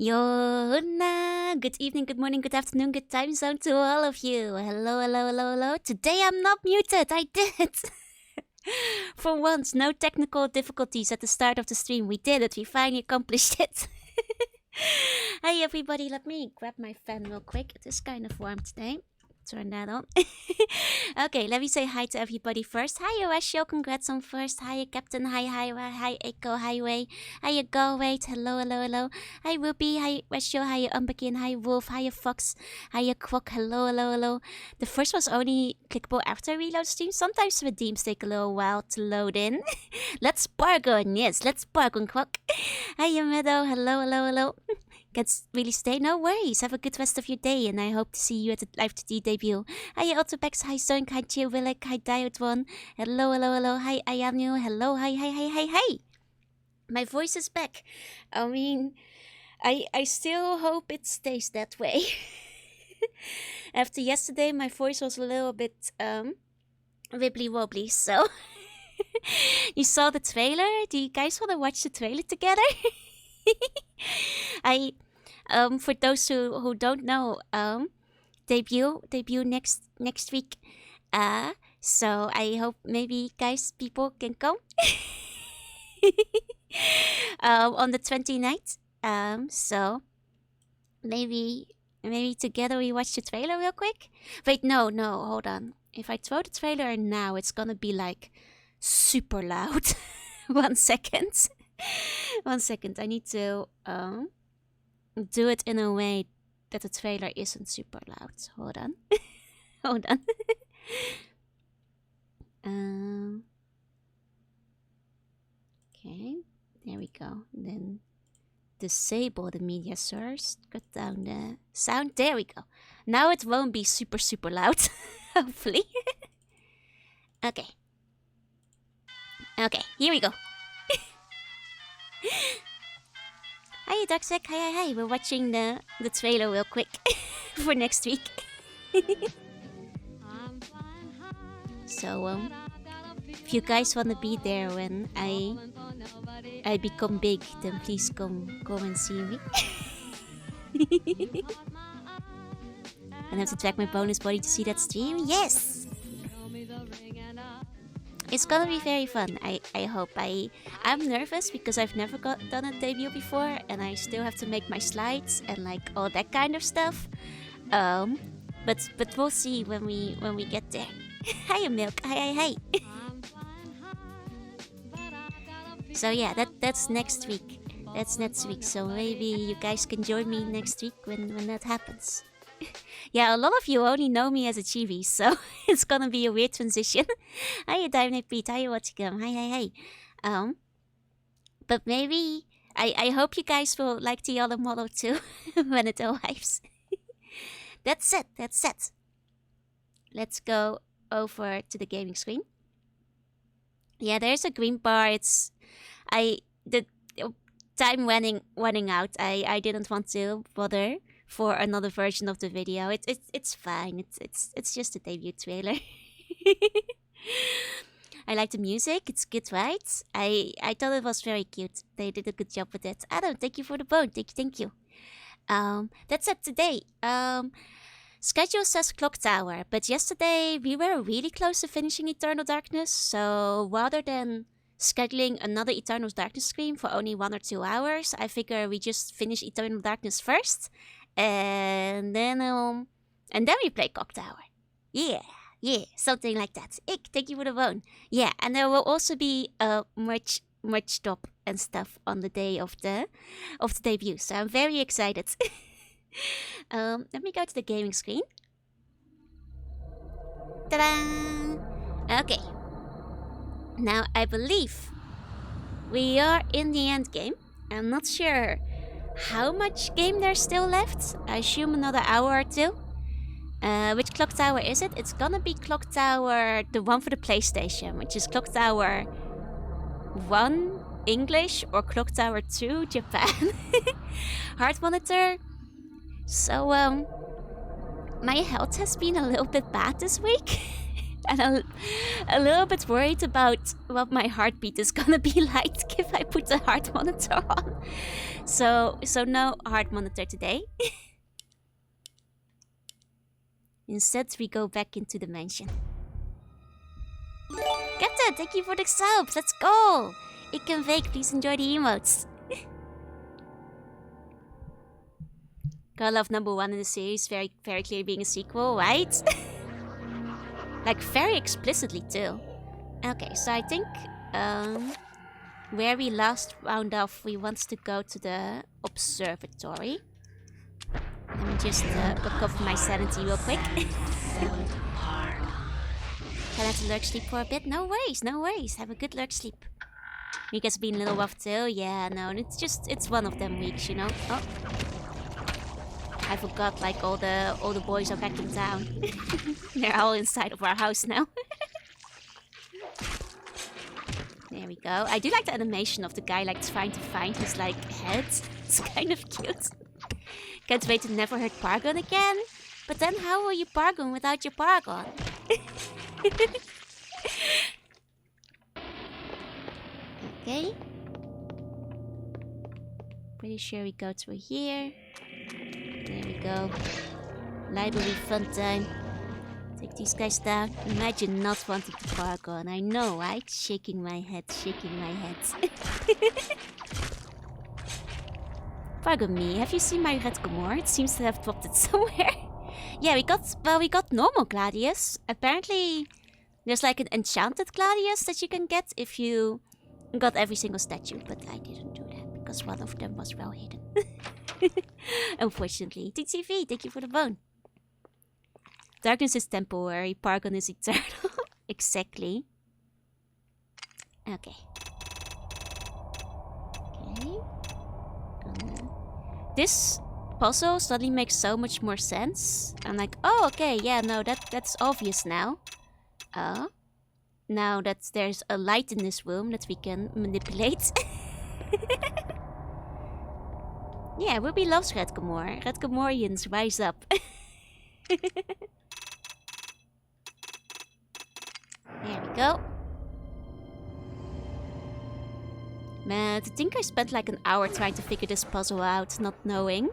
Yona, good evening, good morning, good afternoon, good time zone to all of you. Hello, hello, hello, hello. Today I'm not muted, I did. For once, no technical difficulties at the start of the stream. We did it, we finally accomplished it. Hey everybody, let me grab my fan real quick. It is kind of warm today. Turn that on. Okay, let me say hi to everybody first. Hi, Oashio, congrats on first. Hi, Captain. Hi, hi, Echo, hi, Way. Hi, Go, wait. Hello, hello, hello. Hi, Ruby. Hi, Oashio. Hi, Umbekin. Hi, Wolf. Hi, Fox. Hi, Quok. Hello, hello, hello. The first was only clickable after reload stream. Sometimes redeems take a little while to load in. Let's bargain. Yes, let's bargain, Quok. Hi, Meadow. Hello, hello, hello. Can't really stay? No worries. Have a good rest of your day, and I hope to see you at the Live 2D debut. Hi, Autobex. Hi, Zoink. Hi, Chill Willick. Hi, Diode1. Hello, hello, hello. Hi, Ayamu. Hello, hi, hi, hi, hi, hi. My voice is back. I mean, I still hope it stays that way. After yesterday, my voice was a little bit, wibbly wobbly, so... You saw the trailer? Do you guys want to watch the trailer together? For those who don't know, debut next week. So I hope maybe people can come. On the 29th. So maybe together we watch the trailer real quick. Wait, no, hold on. If I throw the trailer now, it's gonna be like super loud. 1 second. 1 second. I need to do it in a way that the trailer isn't super loud. Hold on. Hold on. Okay, there we go. Then disable the media source. Cut down the sound. There we go. Now it won't be super loud. Hopefully. Okay. Okay, here we go. Hi, Darksec. Hi. We're watching the trailer real quick for next week. So, if you guys want to be there when I become big, then please come and see me. And have to track my bonus body to see that stream? Yes! It's gonna be very fun. I hope. I'm nervous because I've never done a debut before, and I still have to make my slides and like all that kind of stuff. But we'll see when we get there. Hi, Milk. Hi. So yeah, that's next week. That's next week. So maybe you guys can join me next week when that happens. Yeah, a lot of you only know me as a chibi, so it's gonna be a weird transition. Hi, Diamond Pete. Hi, Watching. Hi. But maybe I hope you guys will like the other model too when it arrives. That's it. Let's go over to the gaming screen. Yeah, there's a green bar. The time running out. I didn't want to bother for another version of the video. It's fine. It's just a debut trailer. I like the music. It's good, right? I thought it was very cute. They did a good job with it. Adam, thank you for the bone. Thank you. That's it today. Schedule says Clock Tower, but yesterday we were really close to finishing Eternal Darkness, so rather than scheduling another Eternal Darkness stream for only 1 or 2 hours, I figure we just finish Eternal Darkness first, and then we play Clock Tower. Yeah, something like that. Ick, thank you for the bone. Yeah, and there will also be merch stop and stuff on the day of the debut, so I'm very excited. Let me go to the gaming screen. Ta-da! Okay. Now I believe we are in the end game. I'm not sure how much game there's still left. I assume another hour or 2. Which clock tower is it? It's gonna be clock tower, the one for the PlayStation, which is clock tower 1 English or clock tower 2 Japan. Heart monitor. So, my health has been a little bit bad this week. And a little bit worried about what my heartbeat is gonna be like if I put the heart monitor on. So no heart monitor today. Instead, we go back into the mansion. Captain, thank you for the subs. Let's go. Ik can fake. Please enjoy the emotes. Girl Love #1 in the series, very clearly being a sequel, right? Like very explicitly too. Okay, so I think where we last round off, we want to go to the observatory. Let me just recover my sanity real quick. Can I have to lurk sleep for a bit? No worries, no worries. Have a good lurk sleep. Week has been a little rough too. Yeah, no, it's one of them weeks, you know. Oh, I forgot. Like all the boys are back in town. They're all inside of our house now. There we go. I do like the animation of the guy like trying to find his like head. It's kind of cute. Can't wait to never hurt Paragon again. But then how will you Paragon without your Paragon? Okay. Pretty sure we go through here. There we go. Library fun time. Take these guys down. Imagine not wanting to Paragon. I know, right? Shaking my head, shaking my head. Pardon me, have you seen my red Gomorrah? It seems to have dropped it somewhere. Yeah, we got normal Gladius. Apparently, there's like an enchanted Gladius that you can get if you got every single statue, but I didn't do that because one of them was well hidden. Unfortunately. TTV, thank you for the bone. Darkness is temporary, Paragon is eternal. Exactly. Okay. Okay. This puzzle suddenly makes so much more sense. I'm like, oh, okay, yeah, no, that's obvious now. Now that there's a light in this room that we can manipulate. Yeah, Ruby loves Red Gomorrah. Red Gomorrians, rise up. There we go. Man, to think I spent like an hour trying to figure this puzzle out, not knowing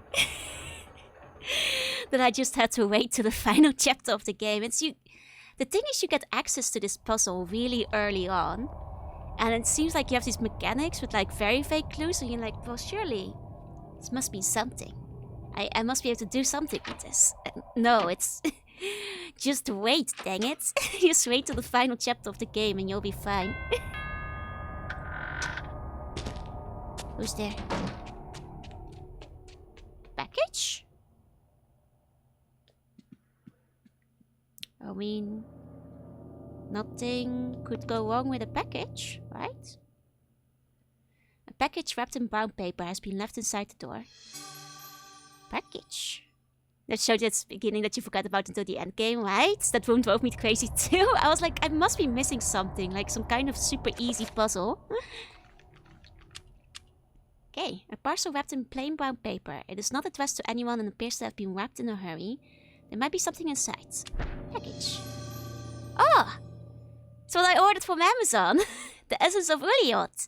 that I just had to wait to the final chapter of the game. The thing is, you get access to this puzzle really early on, and it seems like you have these mechanics with like very vague clues, and you're like, well, surely this must be something. I must be able to do something with this. No, it's just wait, dang it. Just wait till the final chapter of the game and you'll be fine. Who's there? Package? I mean, nothing could go wrong with a package, right? A package wrapped in brown paper has been left inside the door. Package? That showed at the beginning that you forgot about until the end game, right? That wound drove me crazy too. I was like, I must be missing something, like some kind of super easy puzzle. Okay, a parcel wrapped in plain brown paper. It is not addressed to anyone and appears to have been wrapped in a hurry. There might be something inside. Package. Oh! It's what I ordered from Amazon. The essence of Uliot.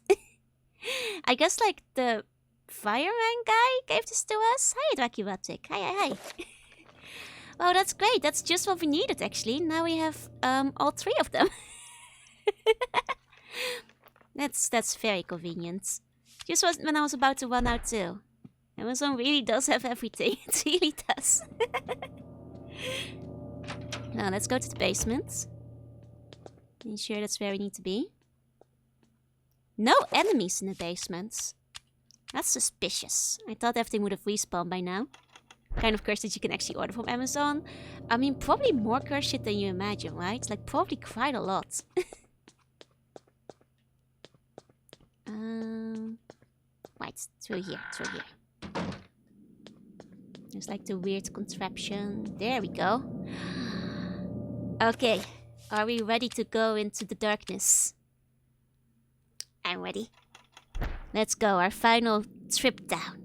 I guess like the fireman guy gave this to us. Hi, Dracuatic. Hi. Wow, that's great. That's just what we needed actually. Now we have all three of them. That's very convenient. Just when I was about to run out too. Amazon really does have everything. It really does. Now let's go to the basement. Be sure that's where we need to be. No enemies in the basement. That's suspicious. I thought everything would have respawned by now. Kind of curse that you can actually order from Amazon. I mean, probably more curse shit than you imagine, right? Like, probably quite a lot. Right, through here. There's like the weird contraption. There we go. Okay, are we ready to go into the darkness? I'm ready. Let's go, our final trip down.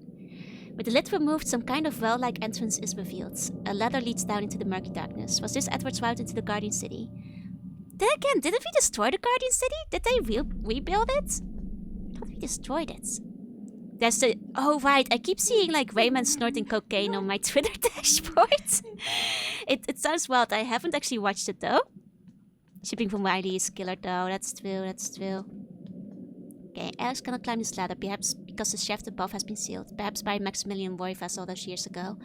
With the lid removed, some kind of well-like entrance is revealed. A ladder leads down into the murky darkness. Was this Edward's route into the Guardian City? Then again, didn't we destroy the Guardian City? Did they rebuild it? I thought we destroyed it. There's the... Oh, right. I keep seeing, like, Rayman snorting cocaine on my Twitter dashboard. It sounds wild. I haven't actually watched it, though. Shipping from Wiley is killer, though. That's true. That's true. Okay, Alex cannot climb this ladder, perhaps because the shaft above has been sealed. Perhaps by Maximilian Roy vessel those years ago.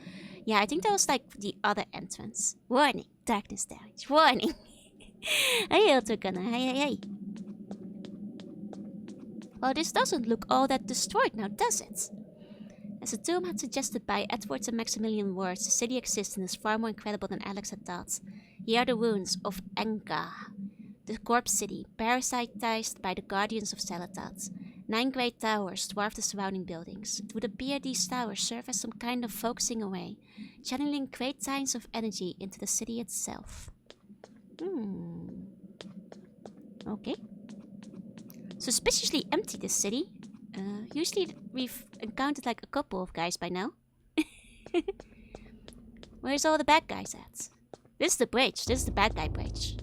Yeah, I think that was, like, the other entrance. Warning. Darkness damage. Warning. Hey, Autogunner. Hey. Well, this doesn't look all that destroyed now, does it? As the tomb had suggested by Edwards and Maximilian Wards, the city exists and is far more incredible than Alex had thought. Here are the ruins of Enga, the corpse city, parasitized by the guardians of Salatat. 9 great towers dwarf the surrounding buildings. It would appear these towers serve as some kind of focusing array, channeling great signs of energy into the city itself. Okay. Suspiciously empty, this city. Usually we've encountered like a couple of guys by now. Where's all the bad guys at? This is the bridge. This is the bad guy bridge.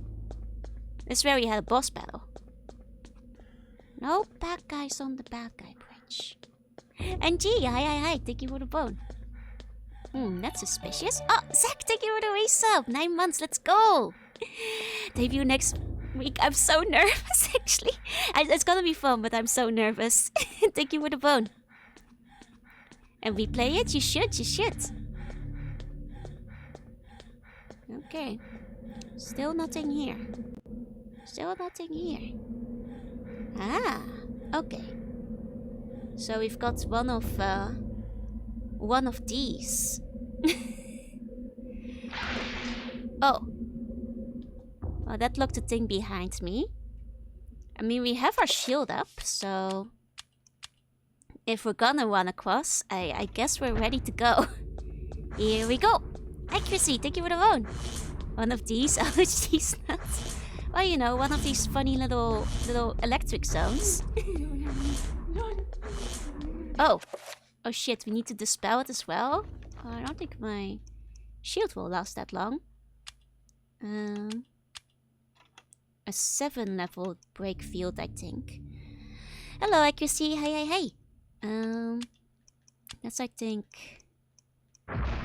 This is where we had a boss battle. No bad guys on the bad guy bridge. And gee, hi. Thank you for the bone. That's suspicious. Oh, Zach, thank you for the resub. 9 months, let's go. Debut next week. I'm so nervous, actually. It's gonna be fun, but I'm so nervous. Thank you for the bone. And we play it? You should. Okay. Still nothing here. Ah, okay. So we've got one of these. Oh. Well, that locked the thing behind me. I mean, we have our shield up, so... If we're gonna run across, I guess we're ready to go. Here we go! Accuracy, thank you for the loan! One of these, these nuts. Well, you know, one of these funny little electric zones. Oh! Oh shit, we need to dispel it as well? Oh, I don't think my shield will last that long. A 7 level break field, I think. Hello, accuracy. Hey. That's, I think,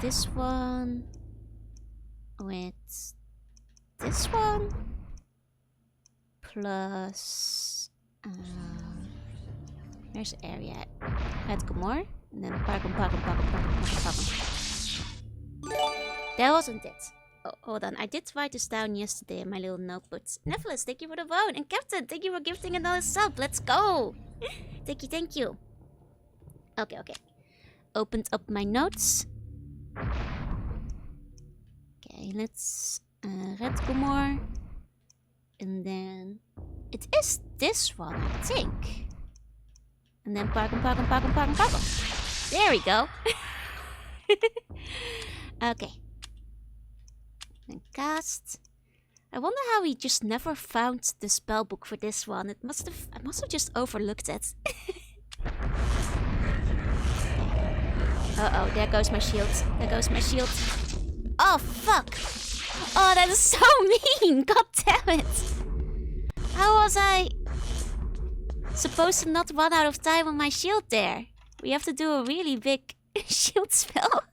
this one with this one plus there's the area. Red Gomor, and then Parkum. That wasn't it. Oh, hold on, I did write this down yesterday in my little notebook. Nephilis, thank you for the vote. And Captain, thank you for gifting another sub. Let's go. Thank you. Okay. Opened up my notes. Okay, let's Red Gomor. And then it is this one, I think. And then Parkum. There we go. Okay. And cast. I wonder how we just never found the spellbook for this one. I must have just overlooked it. Uh-oh, there goes my shield. Oh, fuck! Oh, that is so mean! God damn it! How was I supposed to not run out of time on my shield there? We have to do a really big shield spell.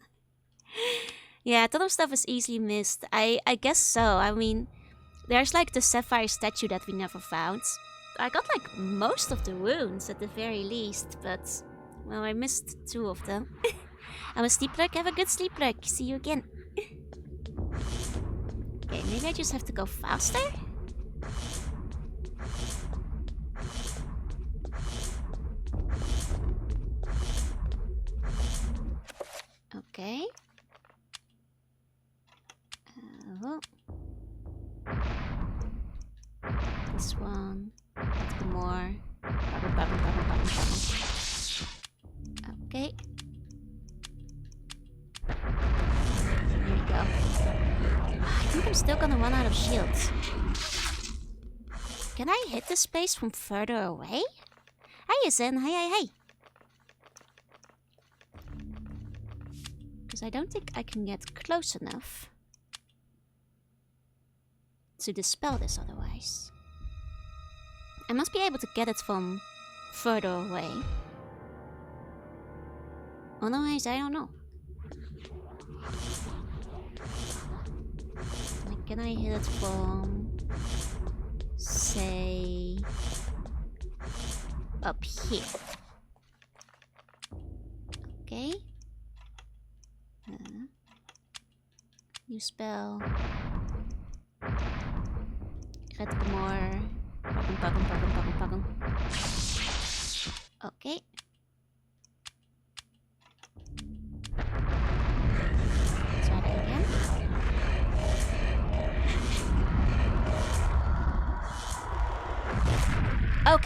Yeah, a ton of stuff is easily missed. I guess so. I mean, there's like the sapphire statue that we never found. I got like most of the runes at the very least, but well, I missed 2 of them. I'm a sleep lurk. Have a good sleep lurk. See you again. Okay, maybe I just have to go faster? Okay. This one. More. Okay. Here we go. I think I'm still gonna run out of shields. Can I hit this space from further away? Hi, Zen. Hey. Because I don't think I can get close enough. to dispel this otherwise. I must be able to get it from further away. Otherwise, I don't know. Like, can I hit it from, say, up here? Okay. New spell. Red more. Pakken. Okay. Try that again.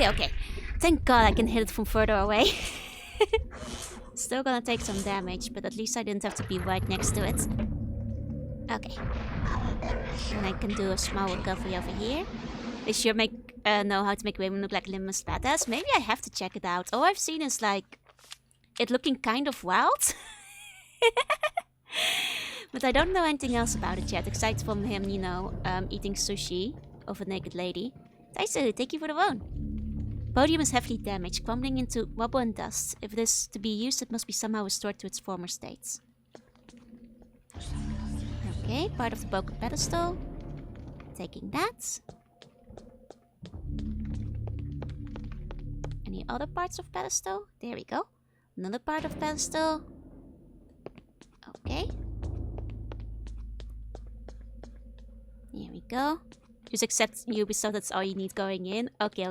Okay. Thank God I can hit it from further away. Still gonna take some damage, but at least I didn't have to be right next to it. Okay. And I can do a small recovery over here. They sure know how to make women look like Limbless badass. Maybe I have to check it out. All I've seen is like it looking kind of wild. But I don't know anything else about it yet, aside from him, you know, eating sushi of a naked lady. Taisu, thank you for the phone. Podium is heavily damaged, crumbling into rubble and dust. If it is to be used, it must be somehow restored to its former state. Okay, part of the broken pedestal. Taking that. Any other parts of pedestal? There we go. Another part of pedestal. Okay. Here we go. Just accept Ubisoft, that's all you need going in. Okay.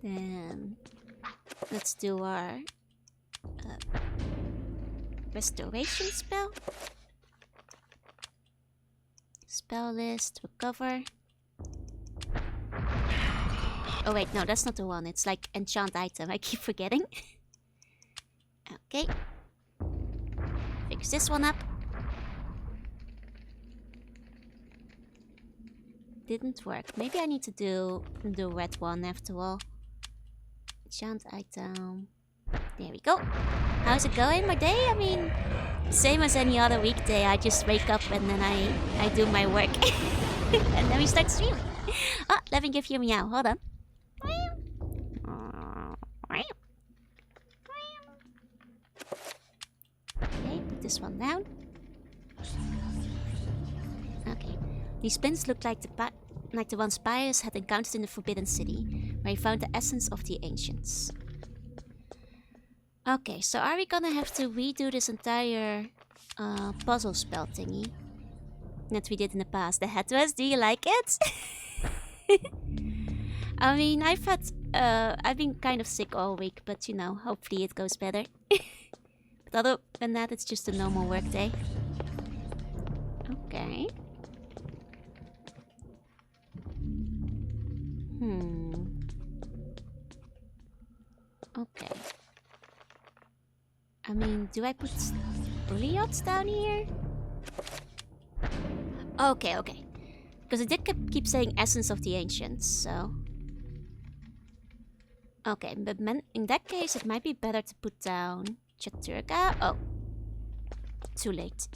Then let's do our restoration spell. Spell list, recover. Oh wait, no, that's not the one. It's like enchant item. I keep forgetting. Okay. Fix this one up. Didn't work. Maybe I need to do the red one after all. Enchant item. There we go. How's it going, my day? I mean, same as any other weekday. I just wake up and then I do my work. And then we start streaming. Oh, let me give you a meow. Hold on. Okay, put this one down. Okay. These pins look like the ones Pius had encountered in the Forbidden City, where he found the essence of the ancients. Okay, so are we gonna have to redo this entire puzzle spell thingy that we did in the past? The headrest, do you like it? I mean, I've been kind of sick all week, but you know, hopefully it goes better. But other than that, it's just a normal work day. Okay. Okay. I mean, do I put Uliots down here? Okay. Because it did keep saying Essence of the Ancients, so... Okay, but in that case, it might be better to put down Chaturga. Oh. Too late.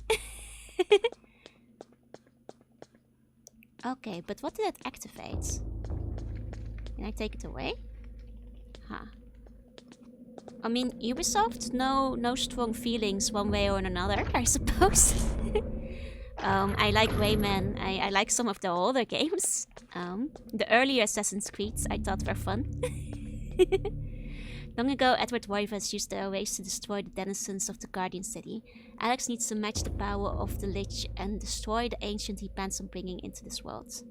Okay, but what did it activate? Can I take it away? Huh. I mean, Ubisoft, no strong feelings one way or another, I suppose. I like Rayman. I like some of the older games. The earlier Assassin's Creeds I thought were fun. Long ago, Edward Rivers used their ways to destroy the denizens of the Guardian City. Alex needs to match the power of the Lich and destroy the ancient he plans on bringing into this world.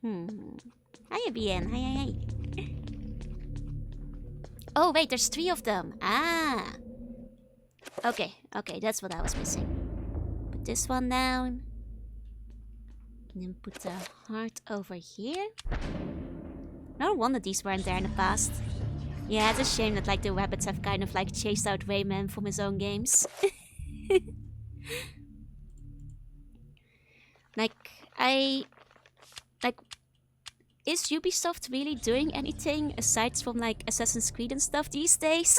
Hiya, BN. Hi. Oh, wait, there's 3 of them. Ah. Okay, that's what I was missing. Put this one down. And then put the heart over here. No wonder these weren't there in the past. Yeah, it's a shame that like the rabbits have kind of like chased out Rayman from his own games. Is Ubisoft really doing anything aside from like Assassin's Creed and stuff these days?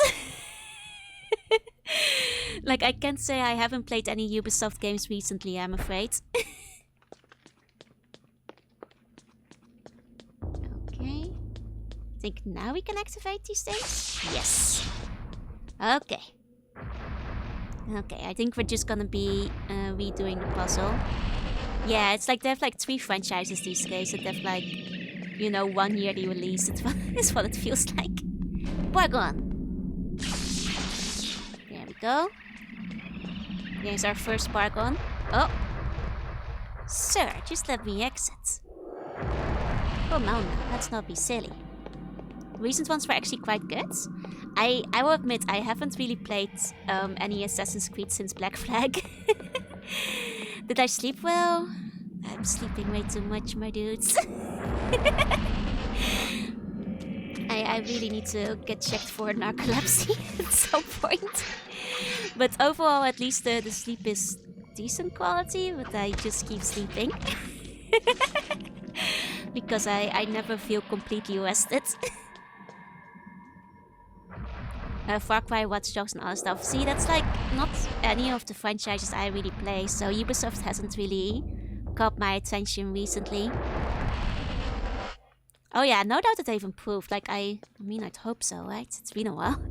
Like, I can't say I haven't played any Ubisoft games recently, I'm afraid. Okay. I think now we can activate these things? Yes. Okay. Okay, I think we're just gonna be redoing the puzzle. Yeah, it's like they have like 3 franchises these days that have like, you know, 1 yearly release. It's what it feels like. Bargon! There we go. Here's our first Bargon. Oh! Sir, just let me exit. Come on now, let's not be silly. Recent ones were actually quite good. I will admit, I haven't really played any Assassin's Creed since Black Flag. Did I sleep well? I'm sleeping way too much, my dudes. I really need to get checked for narcolepsy at some point. But overall, at least the sleep is decent quality, but I just keep sleeping. Because I never feel completely rested. Far Cry, Watch Dogs and all that stuff. See, that's like not any of the franchises I really play, so Ubisoft hasn't really caught my attention recently. Oh yeah, no doubt that they've improved. Like, I mean, I'd hope so, right? It's been a while.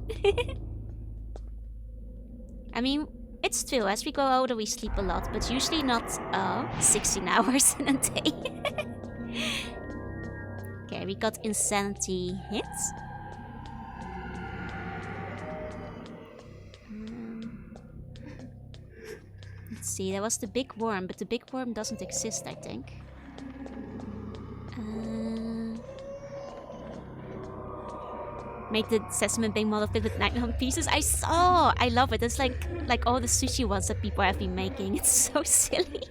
I mean, it's true, as we grow older we sleep a lot, but usually not 16 hours in a day. Okay, we got Insanity hits. Let's see, there was the big worm, but the big worm doesn't exist, I think. Make the Sesame Bay model fit with 900 pieces. I saw! I love it. It's like all the sushi ones that people have been making. It's so silly.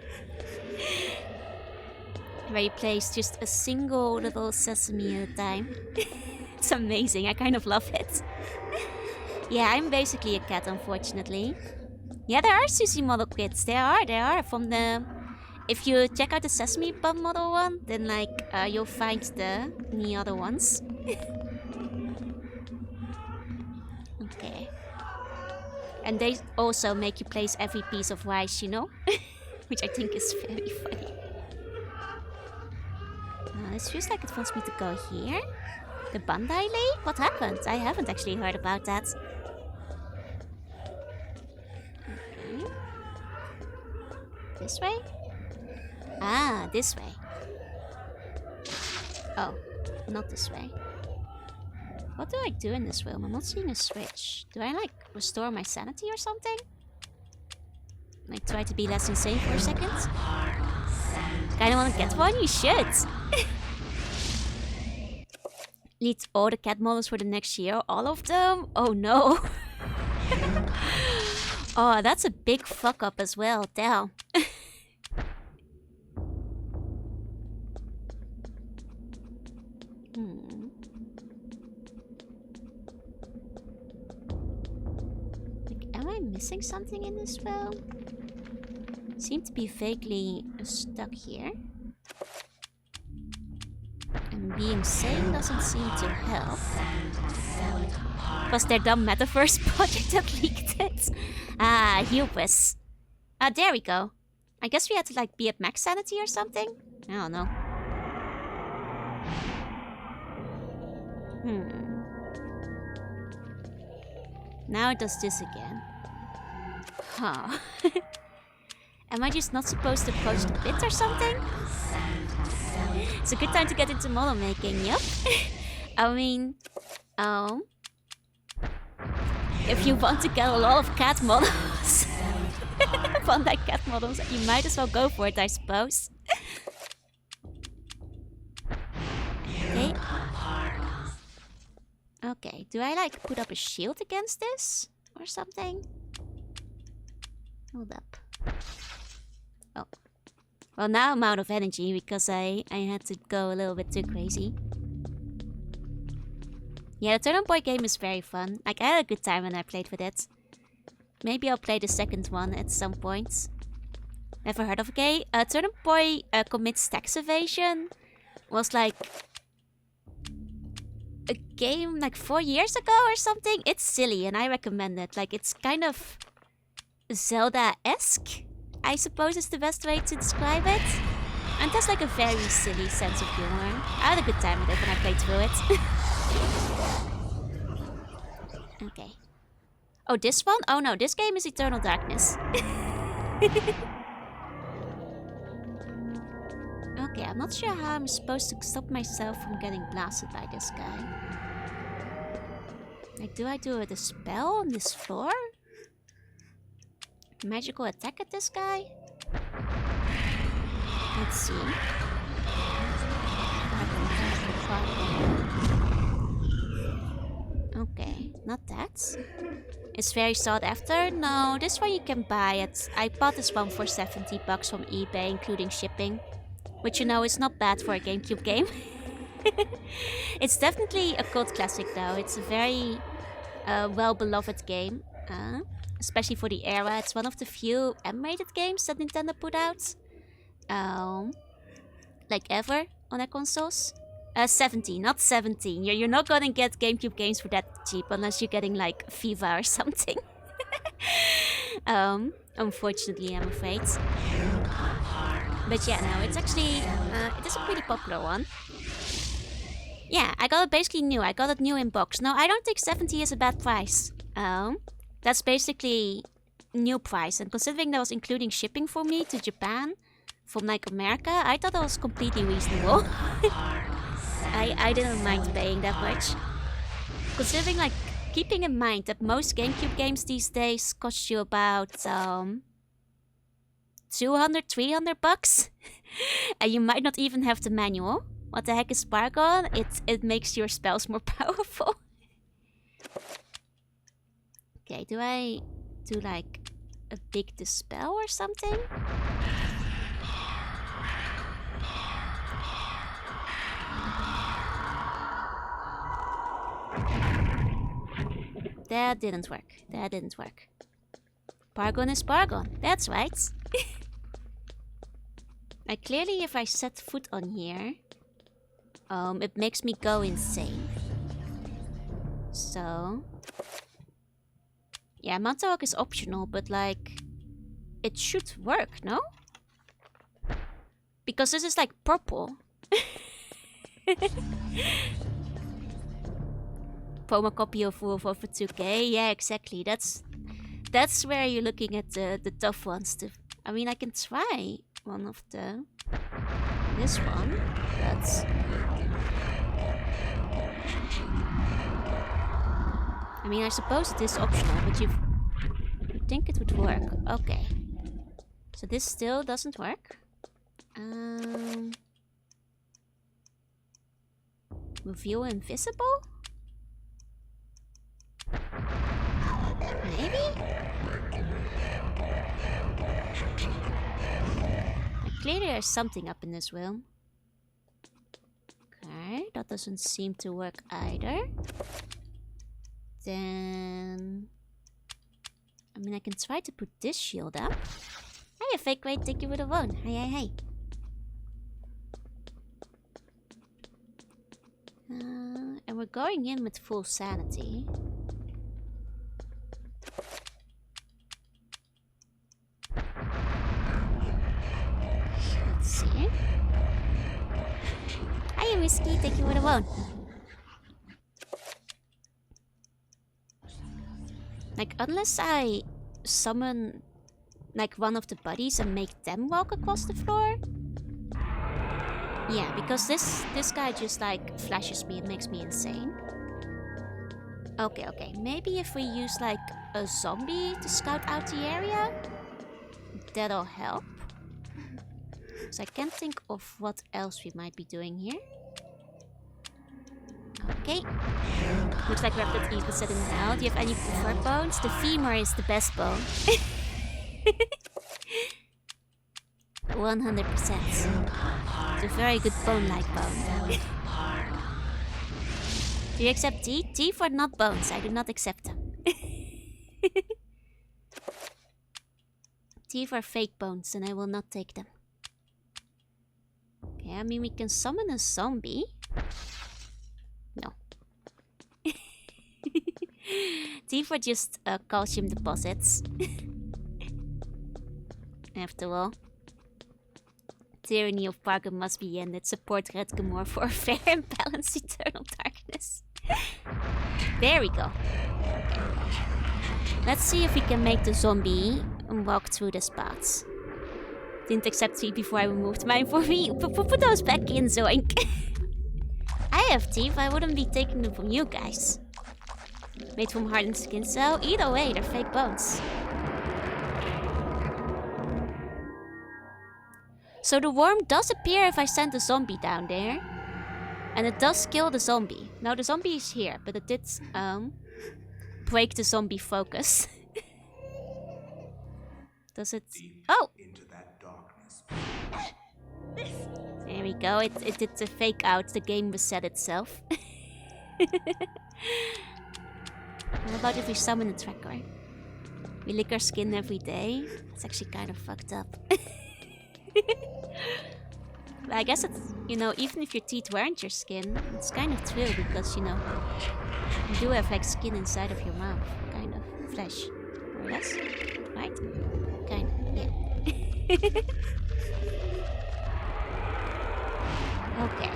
Where you place just a single little sesame at a time. It's amazing. I kind of love it. Yeah, I'm basically a cat, unfortunately. Yeah, there are sushi model kits. There are. From the... If you check out the Sesame Bun model one, then like you'll find the other ones. Okay. And they also make you place every piece of rice, you know? Which I think is very funny. This feels like it wants me to go here. The Bandai Lake? What happened? I haven't actually heard about that. Okay. This way? Ah, this way. Oh, not this way. What do I do in this room? I'm not seeing a switch. Do I like restore my sanity or something? Like try to be less insane for a second? Kinda wanna get one? You should! Need all the cat models for the next year? All of them? Oh no! Oh, that's a big fuck up as well, damn. Am I missing something in this realm? Seem to be vaguely stuck here. And being sane doesn't seem to help. Was their dumb metaverse project that leaked it? Ah, hubris. Ah, there we go. I guess we had to like be at max sanity or something? I don't know. Now it does this again. Huh. Am I just not supposed to approach the pit or something? It's a good time to get into model making, yep. I mean, if you want to get a lot of cat models, Bandai cat models, you might as well go for it, I suppose. Okay. Okay, do I like put up a shield against this? Or something? Hold up. Oh. Well, now I'm out of energy because I had to go a little bit too crazy. Yeah, the Turtle Boy game is very fun. Like, I had a good time when I played with it. Maybe I'll play the second one at some point. Never heard of it? Turtle Boy Commits Tax Evasion was like a game like 4 years ago or something. It's silly and I recommend it. Like, it's kind of Zelda-esque, I suppose is the best way to describe it. And that's like a very silly sense of humor. I had a good time with it when I played through it. Okay. Oh, this one? Oh no, this game is Eternal Darkness. Okay, I'm not sure how I'm supposed to stop myself from getting blasted by this guy. Like, do I do a spell on this floor? Magical attack at this guy? Let's see. Okay, not that. It's very sought after. No, this one you can buy it. I bought this one for 70 bucks from eBay, including shipping. Which you know is not bad for a GameCube game. It's definitely a cult classic though. It's a very well-beloved game. Especially for the era. It's one of the few M-rated games that Nintendo put out. Like ever on their consoles. 17, not 17. You're not gonna get GameCube games for that cheap unless you're getting like FIFA or something. Unfortunately, I'm afraid. But yeah, no, it's actually, it is a pretty popular one. Yeah, I got it basically new. I got it new in box. No, I don't think 70 is a bad price. That's basically new price. And considering that was including shipping for me to Japan from like America, I thought that was completely reasonable. I didn't mind paying that much. Considering like, keeping in mind that most GameCube games these days cost you about 200, 300 bucks. And you might not even have the manual. What the heck is Spargon? It makes your spells more powerful. Okay, do I do like a big dispel or something? That didn't work. That didn't work. Bargon is Bargon. That's right. Like, clearly if I set foot on here, it makes me go insane. So... yeah, Mantahawk is optional, but like... it should work, no? Because this is like purple. Promo copy of Wolf for 2K. Yeah, exactly. That's where you're looking at the tough ones. I mean, I can try one of the... this one. That's... I mean, I suppose it is optional, but you think it would work. Okay. So this still doesn't work. Reveal invisible? Maybe? Clearly there's something up in this room. Okay, that doesn't seem to work either. Then... I mean, I can try to put this shield up. Hey, fake raid, thank you for the one. Hey. And we're going in with full sanity. Let's see. Hi, Whiskey, thank you for the one. Like, unless I summon like one of the buddies and make them walk across the floor. Yeah, because this guy just like flashes me and makes me insane. Okay. Maybe if we use like a zombie to scout out the area, that'll help. So I can't think of what else we might be doing here. Okay. Looks like we have got these set in hell. Do you have any preferred bones? The femur is the best bone. 100%. It's a very good bone-like bone. Do you accept teeth? Teeth are not bones. I do not accept them. Teeth are fake bones and I will not take them. Okay, I mean we can summon a zombie. No. Teeth are just calcium deposits. After all, tyranny of Parker must be ended. Support Redgamore for a fair and balanced eternal darkness. There we go. Let's see if we can make the zombie walk through the spots. Didn't accept 3 before I removed mine for me. Put those back in, Zoink. I have teeth, I wouldn't be taking them from you guys. Made from hardened skin cell. Either way, they're fake bones. So the worm does appear if I send the zombie down there. And it does kill the zombie. Now the zombie is here, but it did break the zombie focus. Does it? Oh! There we go, it did the fake out, the game reset itself. How about if we summon a tracker? We lick our skin every day. It's actually kind of fucked up. But I guess it's, you know, even if your teeth weren't your skin, it's kind of true because, you know, you do have like skin inside of your mouth, kind of. Flesh. More or less. Right? Kind of, yeah. Okay.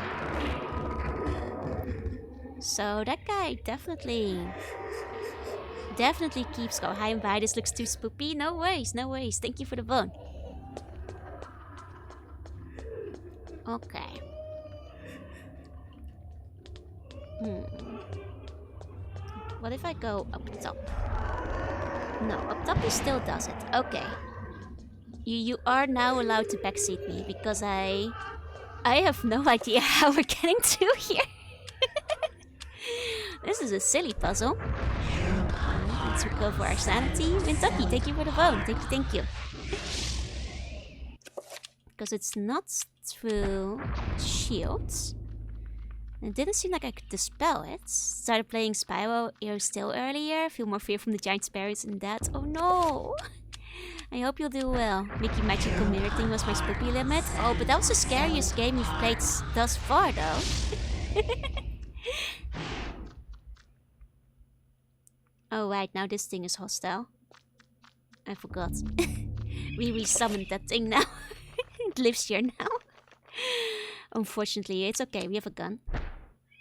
So that guy definitely keeps going. Hi and bye, this looks too spoopy. No worries, no worries. Thank you for the bone. Okay. What if I go up top? No, up top he still does it. Okay. You are now allowed to backseat me because I have no idea how we're getting through here. This is a silly puzzle. Let's recover our sanity. Kentucky, thank you for the bone. Thank you. Because it's not through shields. It didn't seem like I could dispel it. Started playing Spyro Hero Still earlier. Feel more fear from the giant sparrows and that. Oh no! I hope you'll do well. Mickey Magical Mirror thing was my spoopy limit. Oh, but that was the scariest game you've played thus far, though. Oh, right, now this thing is hostile. I forgot. We re-summoned that thing now. It lives here now. Unfortunately, it's okay, we have a gun.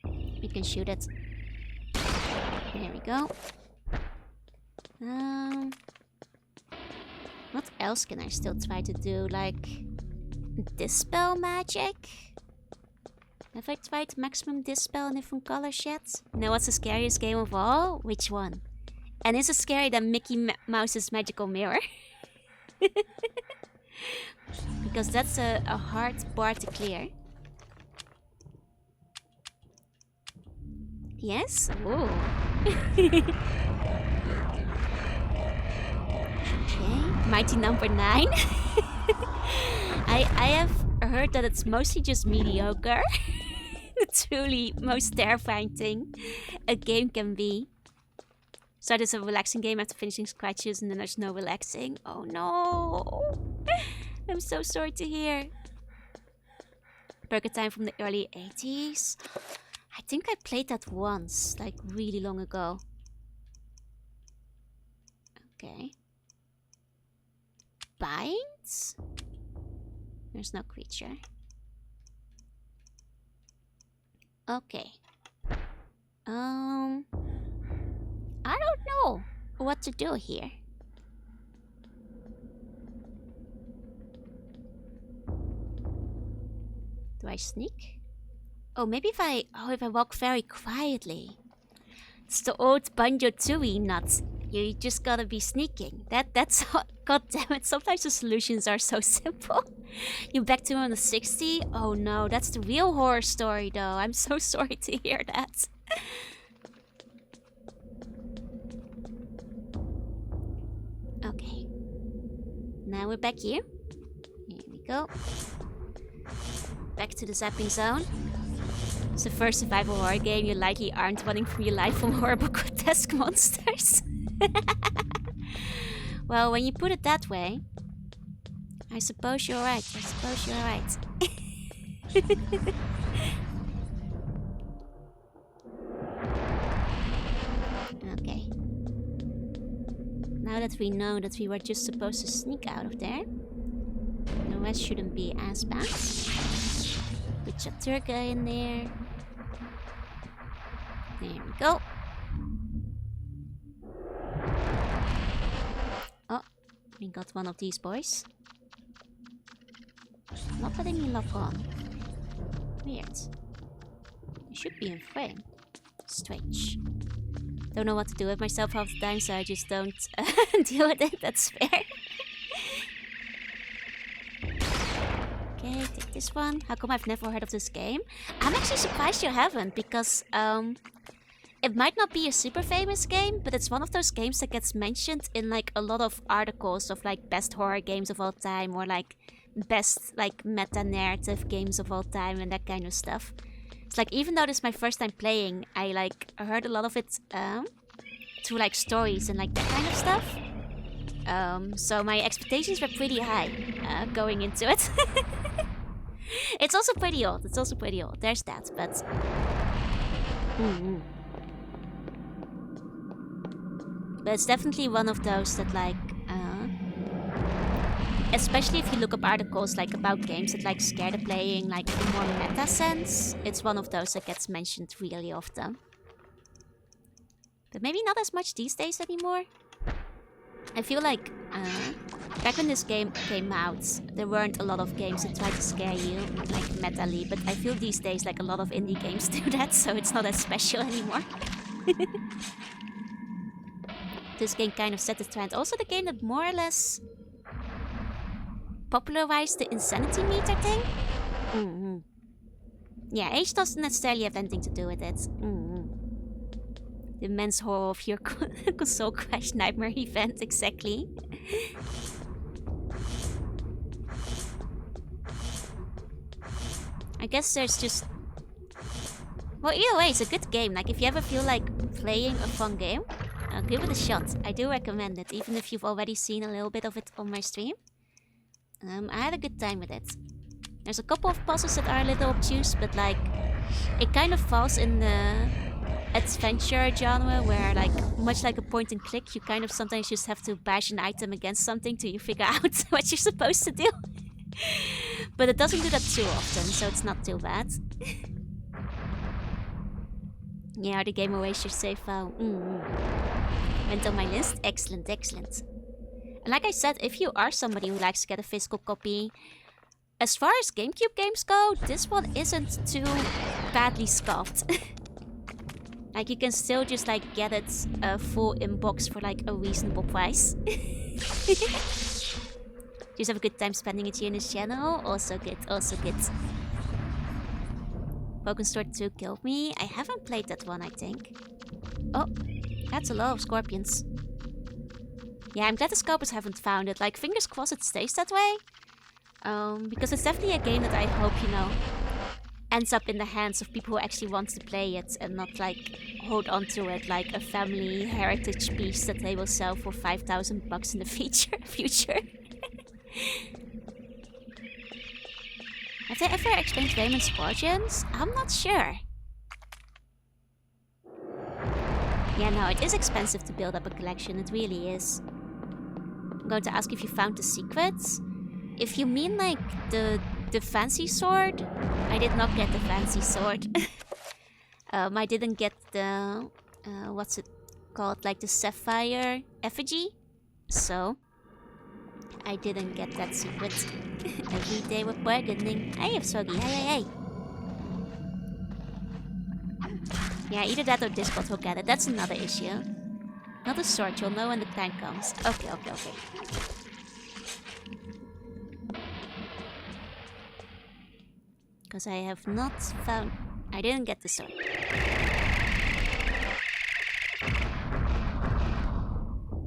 We can shoot it. There we go. What else can I still try to do? Like, dispel magic? Have I tried maximum dispel in different colors yet? Know what's the scariest game of all? Which one? And is it scarier than Mickey Mouse's magical mirror? Because that's a hard bar to clear. Yes? Ooh. Okay, mighty number 9. I have heard that it's mostly just mediocre. The truly most terrifying thing a game can be. So it's a relaxing game after finishing scratches and then there's no relaxing. Oh no! I'm so sorry to hear. Burger Time from the early 80s. I think I played that once, like really long ago. Okay. Binds? There's no creature. Okay. I don't know what to do here. Do I sneak? Oh, maybe if I walk very quietly. It's the old Banjo-Tooie nuts. You just gotta be sneaking. That's how, god damn it, sometimes the solutions are so simple. You back to 160? Oh no, that's the real horror story though. I'm so sorry to hear that. Okay. Now we're back here. Here we go. Back to the zapping zone. It's the first survival horror game. You likely aren't running for your life from horrible grotesque monsters. Well, when you put it that way, I suppose you're right. I suppose you're right. Okay. Now that we know that we were just supposed to sneak out of there, West shouldn't be as bad. Put Chaturga in there. There we go. Oh, we got one of these boys. Not letting me lock on. Weird. It should be in frame. Strange. Don't know what to do with myself half the time, so I just don't deal with it. That's fair. Okay, take this one. How come I've never heard of this game? I'm actually surprised you haven't, because it might not be a super famous game, but it's one of those games that gets mentioned in like a lot of articles of like best horror games of all time, or like best like meta-narrative games of all time and that kind of stuff. It's like, even though this is my first time playing, I like heard a lot of it through like stories and like that kind of stuff. So my expectations were pretty high going into it. It's also pretty old. There's that, but but it's definitely one of those that like especially if you look up articles like about games that like scare the playing like in a more meta sense, it's one of those that gets mentioned really often. But maybe not as much these days anymore. I feel like back when this game came out, there weren't a lot of games that tried to scare you like meta-ly, but I feel these days like a lot of indie games do that, so it's not as special anymore. This game kind of set the trend. Also the game that more or less popularized the insanity meter thing. Yeah, age doesn't necessarily have anything to do with it. The immense horror of your console crash nightmare event, exactly. I guess there's just... Well, either way, it's a good game. Like, if you ever feel like playing a fun game, give it a shot. I do recommend it, even if you've already seen a little bit of it on my stream. I had a good time with it. There's a couple of puzzles that are a little obtuse, but like, it kind of falls in the adventure genre where, like, much like a point and click, you kind of sometimes just have to bash an item against something till you figure out what you're supposed to do. But it doesn't do that too often, so it's not too bad. Yeah, the Game Erase your save file. Went on my list. Excellent, excellent. And like I said, if you are somebody who likes to get a physical copy, as far as GameCube games go, this one isn't too badly scuffed. Like, you can still just like get it full inbox for like a reasonable price. Just have a good time spending it here in this channel. Also good, also good. Broken Sword 2 killed me. I haven't played that one, I think. Oh, that's a lot of scorpions. Yeah, I'm glad the scalpers haven't found it. Like, fingers crossed it stays that way. Because it's definitely a game that I hope, you know, ends up in the hands of people who actually want to play it and not, like, hold on to it like a family heritage piece that they will sell for 5,000 bucks in the future. Have they ever explained Raymond's origins? I'm not sure. Yeah, no, it is expensive to build up a collection. It really is. I'm going to ask if you found the secrets. If you mean like the fancy sword, I did not get the fancy sword. I didn't get the what's it called, like the sapphire effigy. So I didn't get that secret. Every day we're bargaining. Hey, Soggy, hey. Yeah, either that or Discord will get it. That's another issue. Not a sword, you'll know when the time comes. Okay. Because I have not found... I didn't get the sword.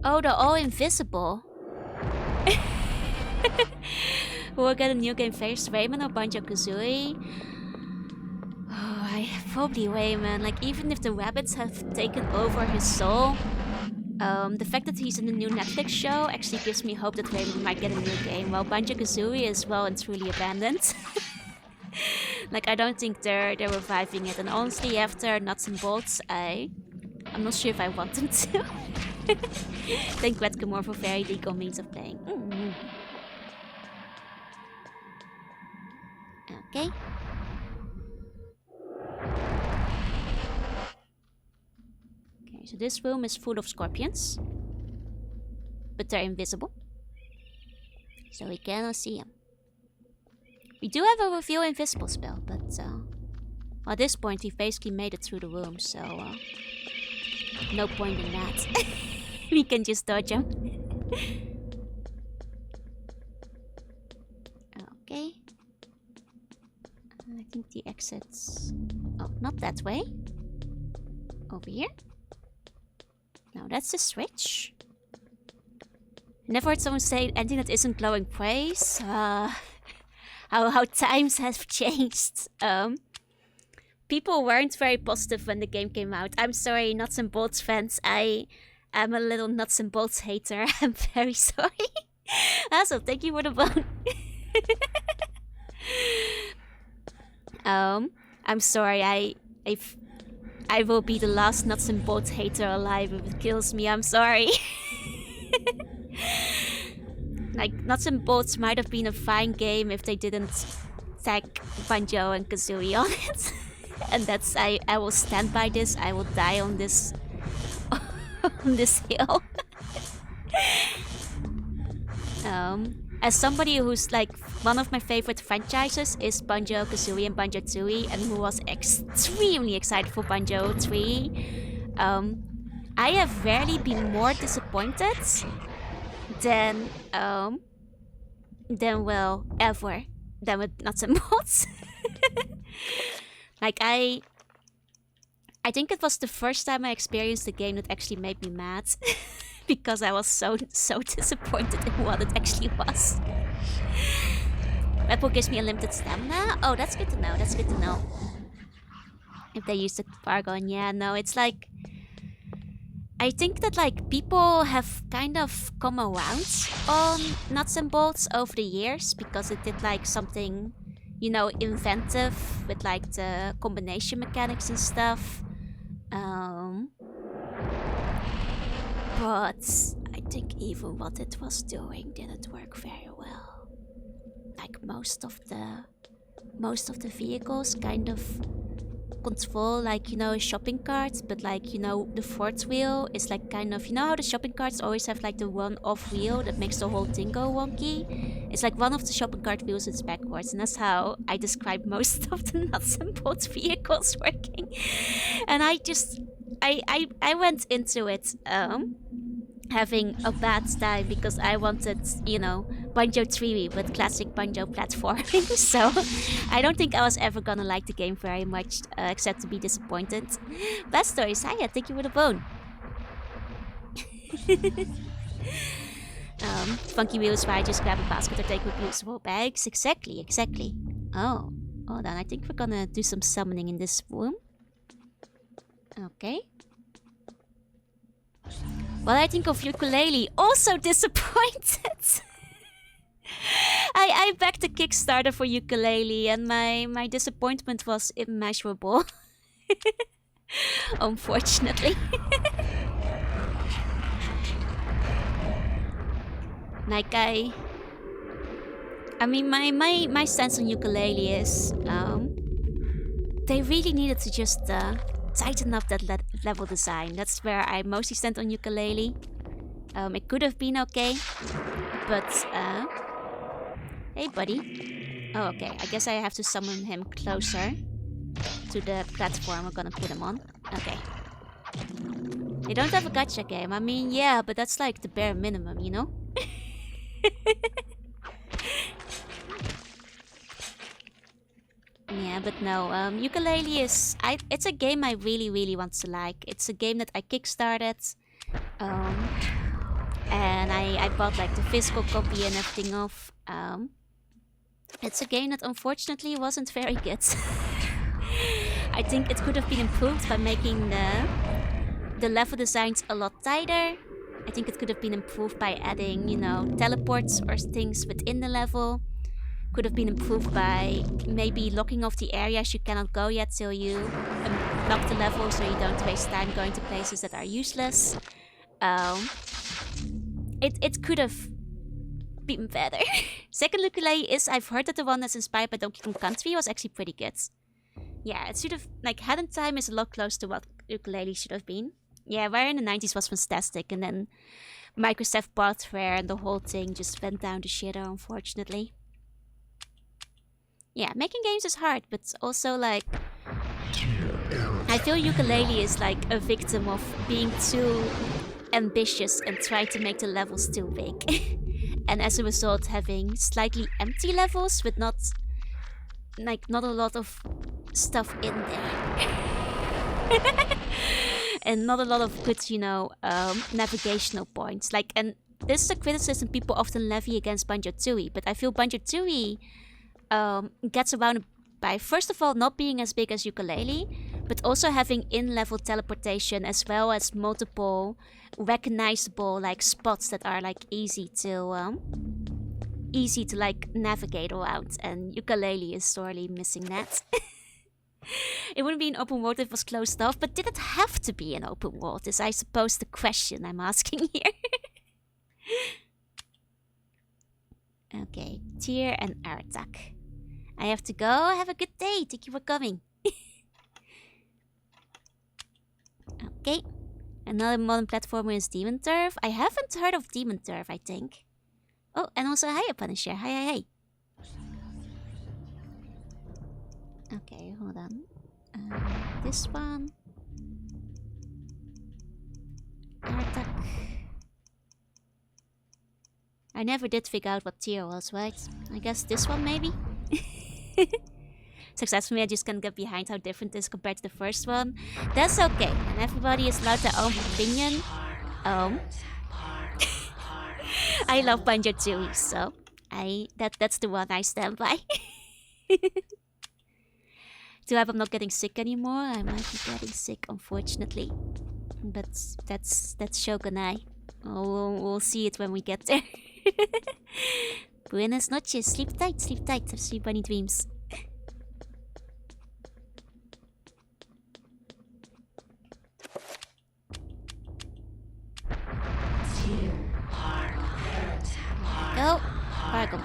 Oh, they're all invisible. Who will get a new game first, Rayman or Banjo-Kazooie? Oh, probably Rayman. Like, even if the rabbits have taken over his soul, the fact that he's in the new Netflix show actually gives me hope that Rayman might get a new game, while Banjo-Kazooie is well and truly abandoned. Like, I don't think they're reviving it, and honestly, after Nuts and Bolts, I'm not sure if I want them to. Thank Wetcamore for very legal means of playing. Okay. Okay, so this room is full of scorpions. But they're invisible. So we cannot see them. We do have a reveal invisible spell, but at this point we've basically made it through the room, so no point in that. We can just dodge them. Okay. I think the exits... Oh, not that way. Over here. No, that's the switch. Never heard someone say anything that isn't glowing praise. How times have changed. People weren't very positive when the game came out. I'm sorry, Nuts and Bolts fans. I am a little Nuts and Bolts hater. I'm very sorry. Also, thank you for the bone. I'm sorry. I will be the last Nuts and Bolts hater alive if it kills me. I'm sorry. Like, Nuts and Bolts might have been a fine game if they didn't tag Banjo and Kazooie on it. And that's, I will stand by this. I will die on this on this hill. As somebody who's like, one of my favorite franchises is Banjo-Kazooie and Banjo-Tooie, and who was extremely excited for Banjo 3, I have rarely been more disappointed than well, ever, than with Nuts and Bolts. Like, I think it was the first time I experienced a game that actually made me mad. Because I was so disappointed in what it actually was. Red Bull gives me unlimited stamina? Oh, that's good to know, that's good to know. If they use the Fargon, yeah, no, it's like... I think that like people have kind of come around on Nuts and Bolts over the years because it did like something, you know, inventive with like the combination mechanics and stuff. But I think even what it was doing didn't work very well. Like most of the vehicles kind of control, like, you know, a shopping cart, but like, you know, the fourth wheel is like kind of, you know how the shopping carts always have like the one off wheel that makes the whole thing go wonky? It's like one of the shopping cart wheels is backwards, and that's how I describe most of the Nuts and Bolts vehicles working. And I went into it having a bad time because I wanted, you know, Banjo-Tooie with classic Banjo platforming. So I don't think I was ever gonna like the game very much, except to be disappointed. Bad stories, hiya, thank you for the bone. Funky wheels where I just grab a basket or take reusable bags. Exactly. Oh, hold on, I think we're gonna do some summoning in this room. Okay. What I think of Yooka-Laylee, also disappointed. I backed the Kickstarter for Yooka-Laylee and my disappointment was immeasurable. Unfortunately. Like I mean my stance on Yooka-Laylee is they really needed to just tighten up that level design. That's where I mostly stand on Yooka-Laylee. It could have been okay, but hey buddy. Oh, okay, I guess I have to summon him closer to the platform we're gonna put him on. Okay. They don't have a gacha game. I mean, yeah, but that's like the bare minimum, you know? Yeah, but no, Yooka-Laylee is... it's a game I really want to like. It's a game that I kickstarted. And I bought like the physical copy and everything of. It's a game that unfortunately wasn't very good. I think it could have been improved by making the level designs a lot tighter. I think it could have been improved by adding, you know, teleports or things within the level. Could have been improved by maybe locking off the areas you cannot go yet till you unlock the level, so you don't waste time going to places that are useless. It could have been better. Second ukulele is, I've heard that the one that's inspired by Donkey Kong Country was actually pretty good. Yeah, it should have, like, Hat in Time is a lot close to what ukulele should have been. Yeah, Wire in the 90s was fantastic, and then Microsoft Boardware and the whole thing just went down the shitter, unfortunately. Yeah, making games is hard, but also, like, I feel ukulele is like a victim of being too ambitious and trying to make the levels too big. And as a result, having slightly empty levels with not a lot of stuff in there. And not a lot of good, navigational points. Like, and this is a criticism people often levy against Banjo-Tooie, but I feel Banjo-Tooie gets around by, first of all, not being as big as ukulele, but also having in-level teleportation as well as multiple recognizable like spots that are like easy to like navigate around, and ukulele is sorely missing that. It wouldn't be an open world if it was closed off, but did it have to be an open world is, I suppose, the question I'm asking here. Okay, Tyr and Artak. I have to go. Have a good day. Thank you for coming. Okay. Another modern platformer is Demon Turf. I haven't heard of Demon Turf, I think. Oh, and also hi, Punisher. Hi. Okay, hold on. This one. Artak. I never did figure out what tier was, right? I guess this one, maybe? Successfully, I just can't get behind how different it is compared to the first one. That's okay, and everybody is allowed their own opinion. I love Banjo-Tooie, so that's the one I stand by. To hope I'm not getting sick anymore. I might be getting sick, unfortunately. But that's Shogunai. Oh, we'll see it when we get there. Buenas noches. Sleep tight, sleep tight. Have sweet bunny dreams. Go. Pargo.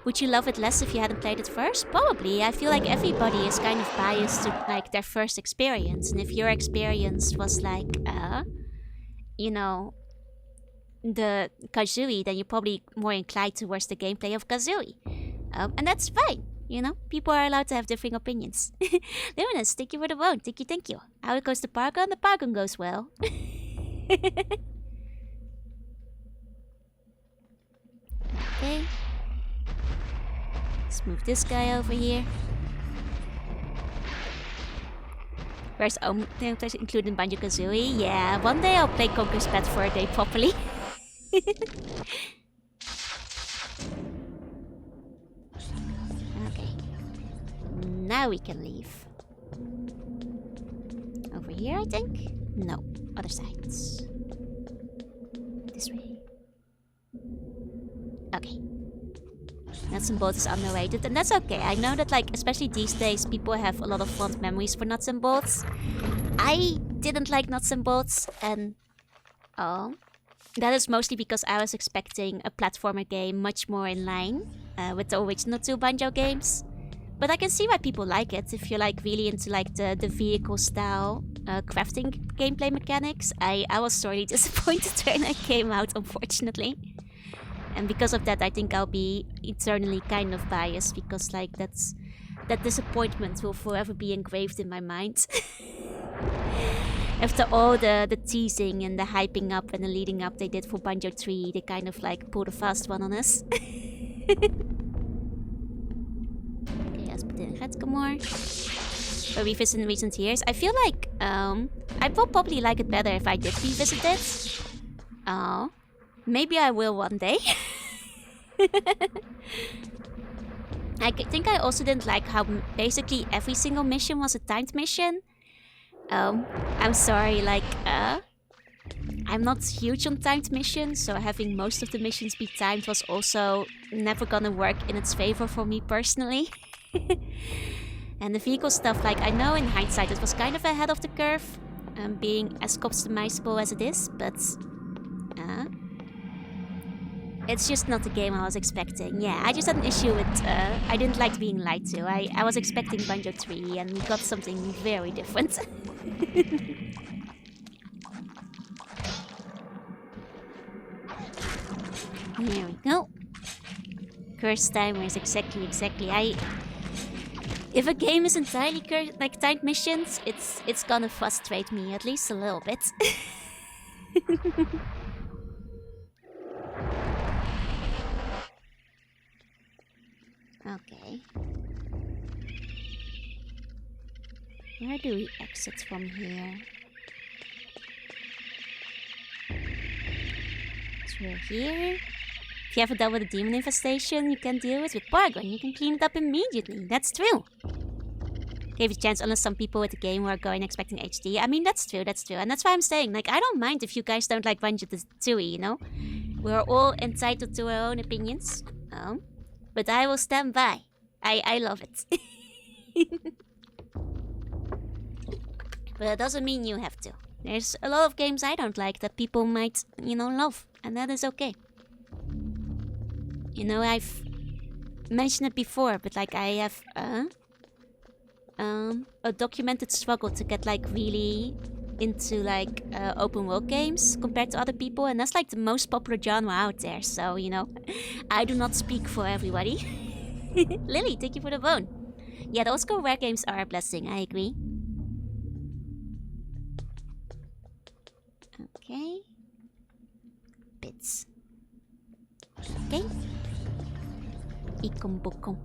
Would you love it less if you hadn't played it first? Probably. I feel like everybody is kind of biased to like their first experience, and if your experience was like, the Kazooie, then you're probably more inclined towards the gameplay of Kazooie, and that's fine. People are allowed to have different opinions. Luminous, thank you for the vote. Thank you. How it goes to Pargon? The Pargon goes well. Okay. Let's move this guy over here. Where's included in Banjo-Kazooie? Yeah, one day I'll play Conker's Bad Fur Day properly. Okay. Now we can leave. Over here, I think? No, other sides. This way. Okay. Nuts and Bolts is underrated, and that's okay. I know that, like, especially these days, people have a lot of fond memories for Nuts and Bolts. I didn't like Nuts and Bolts, and that is mostly because I was expecting a platformer game much more in line with the original two Banjo games. But I can see why people like it if you're like really into like the vehicle style crafting gameplay mechanics. I was sorely disappointed when I came out, unfortunately. And because of that, I think I'll be eternally kind of biased, because like that disappointment will forever be engraved in my mind. After all the teasing and the hyping up and the leading up they did for Banjo 3, they kind of like pulled a fast one on us. Okay, let's put in Redgamore. A revisit in recent years. I feel like I will probably like it better if I did revisit it. Maybe I will one day. I think I also didn't like how basically every single mission was a timed mission. I'm sorry, like, I'm not huge on timed missions, so having most of the missions be timed was also never gonna work in its favor for me personally. And the vehicle stuff, like, I know in hindsight it was kind of ahead of the curve, being as customizable as it is, but it's just not the game I was expecting. Yeah, I just had an issue with, I didn't like being lied to. I was expecting Banjo 3 and we got something very different. Here we go. Curse timers, exactly. If a game is entirely like timed missions, it's gonna frustrate me at least a little bit. Okay. Where do we exit from here? Through here. If you ever dealt with a demon infestation you can't deal with Paragon, you can clean it up immediately. That's true. Gave it a chance unless some people with the game were going expecting HD. I mean, that's true. And that's why I'm saying, like, I don't mind if you guys don't like Banjo Tooie, you know? We're all entitled to our own opinions. But I will stand by. I love it. But that doesn't mean you have to. There's a lot of games I don't like that people might, you know, love. And that is okay. You know, I've mentioned it before, but like I have a documented struggle to get like really into like open world games compared to other people, and that's like the most popular genre out there. So, you know, I do not speak for everybody. Lily, thank you for the phone. Yeah, those rare games are a blessing, I agree. Okay. Bits. Okay. Ikom bokom.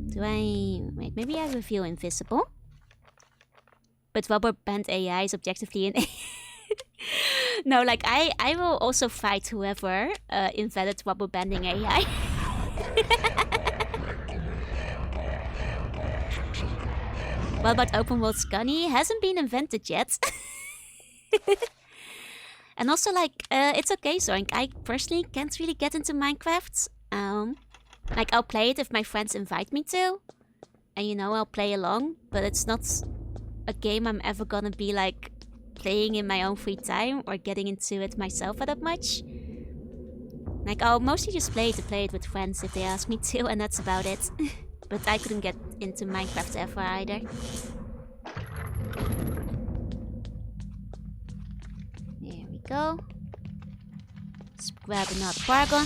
Do I... Wait, maybe I will feel invisible? But rubber band AI is objectively an... No, like, I will also fight whoever invented rubber banding AI. What about open world Scunny? Hasn't been invented yet. And also, like, it's okay, Zoink. I personally can't really get into Minecraft. Like, I'll play it if my friends invite me to. And, you know, I'll play along. But it's not a game I'm ever gonna be, like, playing in my own free time or getting into it myself that much. Like, I'll mostly just play it with friends if they ask me to, and that's about it. But I couldn't get into Minecraft ever either. There we go. Let's grab another Paragon.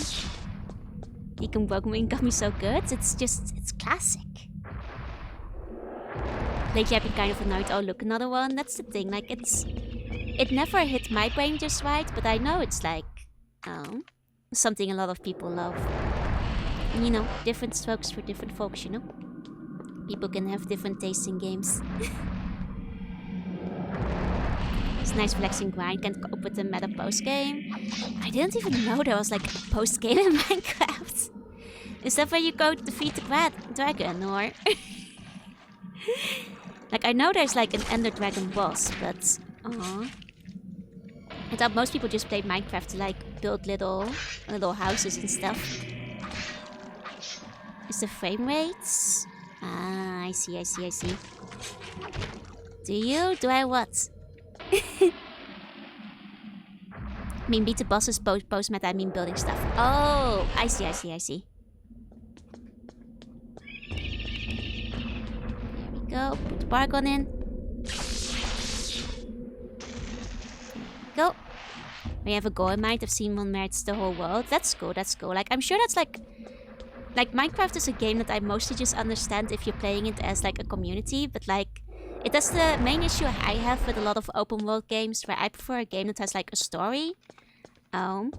Ikom Bokom got me so good. It's classic. Lately I've been kind of annoyed. Oh look, another one. That's the thing. Like, it never hit my brain just right, but I know it's like something a lot of people love. And, you know, different strokes for different folks, you know? People can have different tastes in games. It's nice flexing grind, can't cope with the meta post-game. I didn't even know there was like a post-game in Minecraft. Is that where you go to defeat the dragon, or... Like, I know there's like an Ender Dragon boss, but... I thought most people just played Minecraft to like build little houses and stuff. Is the frame rates? Ah, I see. Do you? Do I what? I mean, beat the bosses post-meta, I mean building stuff. Oh, I see. There we go. Put the Paragon in. Go. We have a goal in mind. I've seen one merits the whole world. That's cool. Like, I'm sure that's like Minecraft is a game that I mostly just understand if you're playing it as like a community, but like that's the main issue I have with a lot of open world games, where I prefer a game that has like a story. And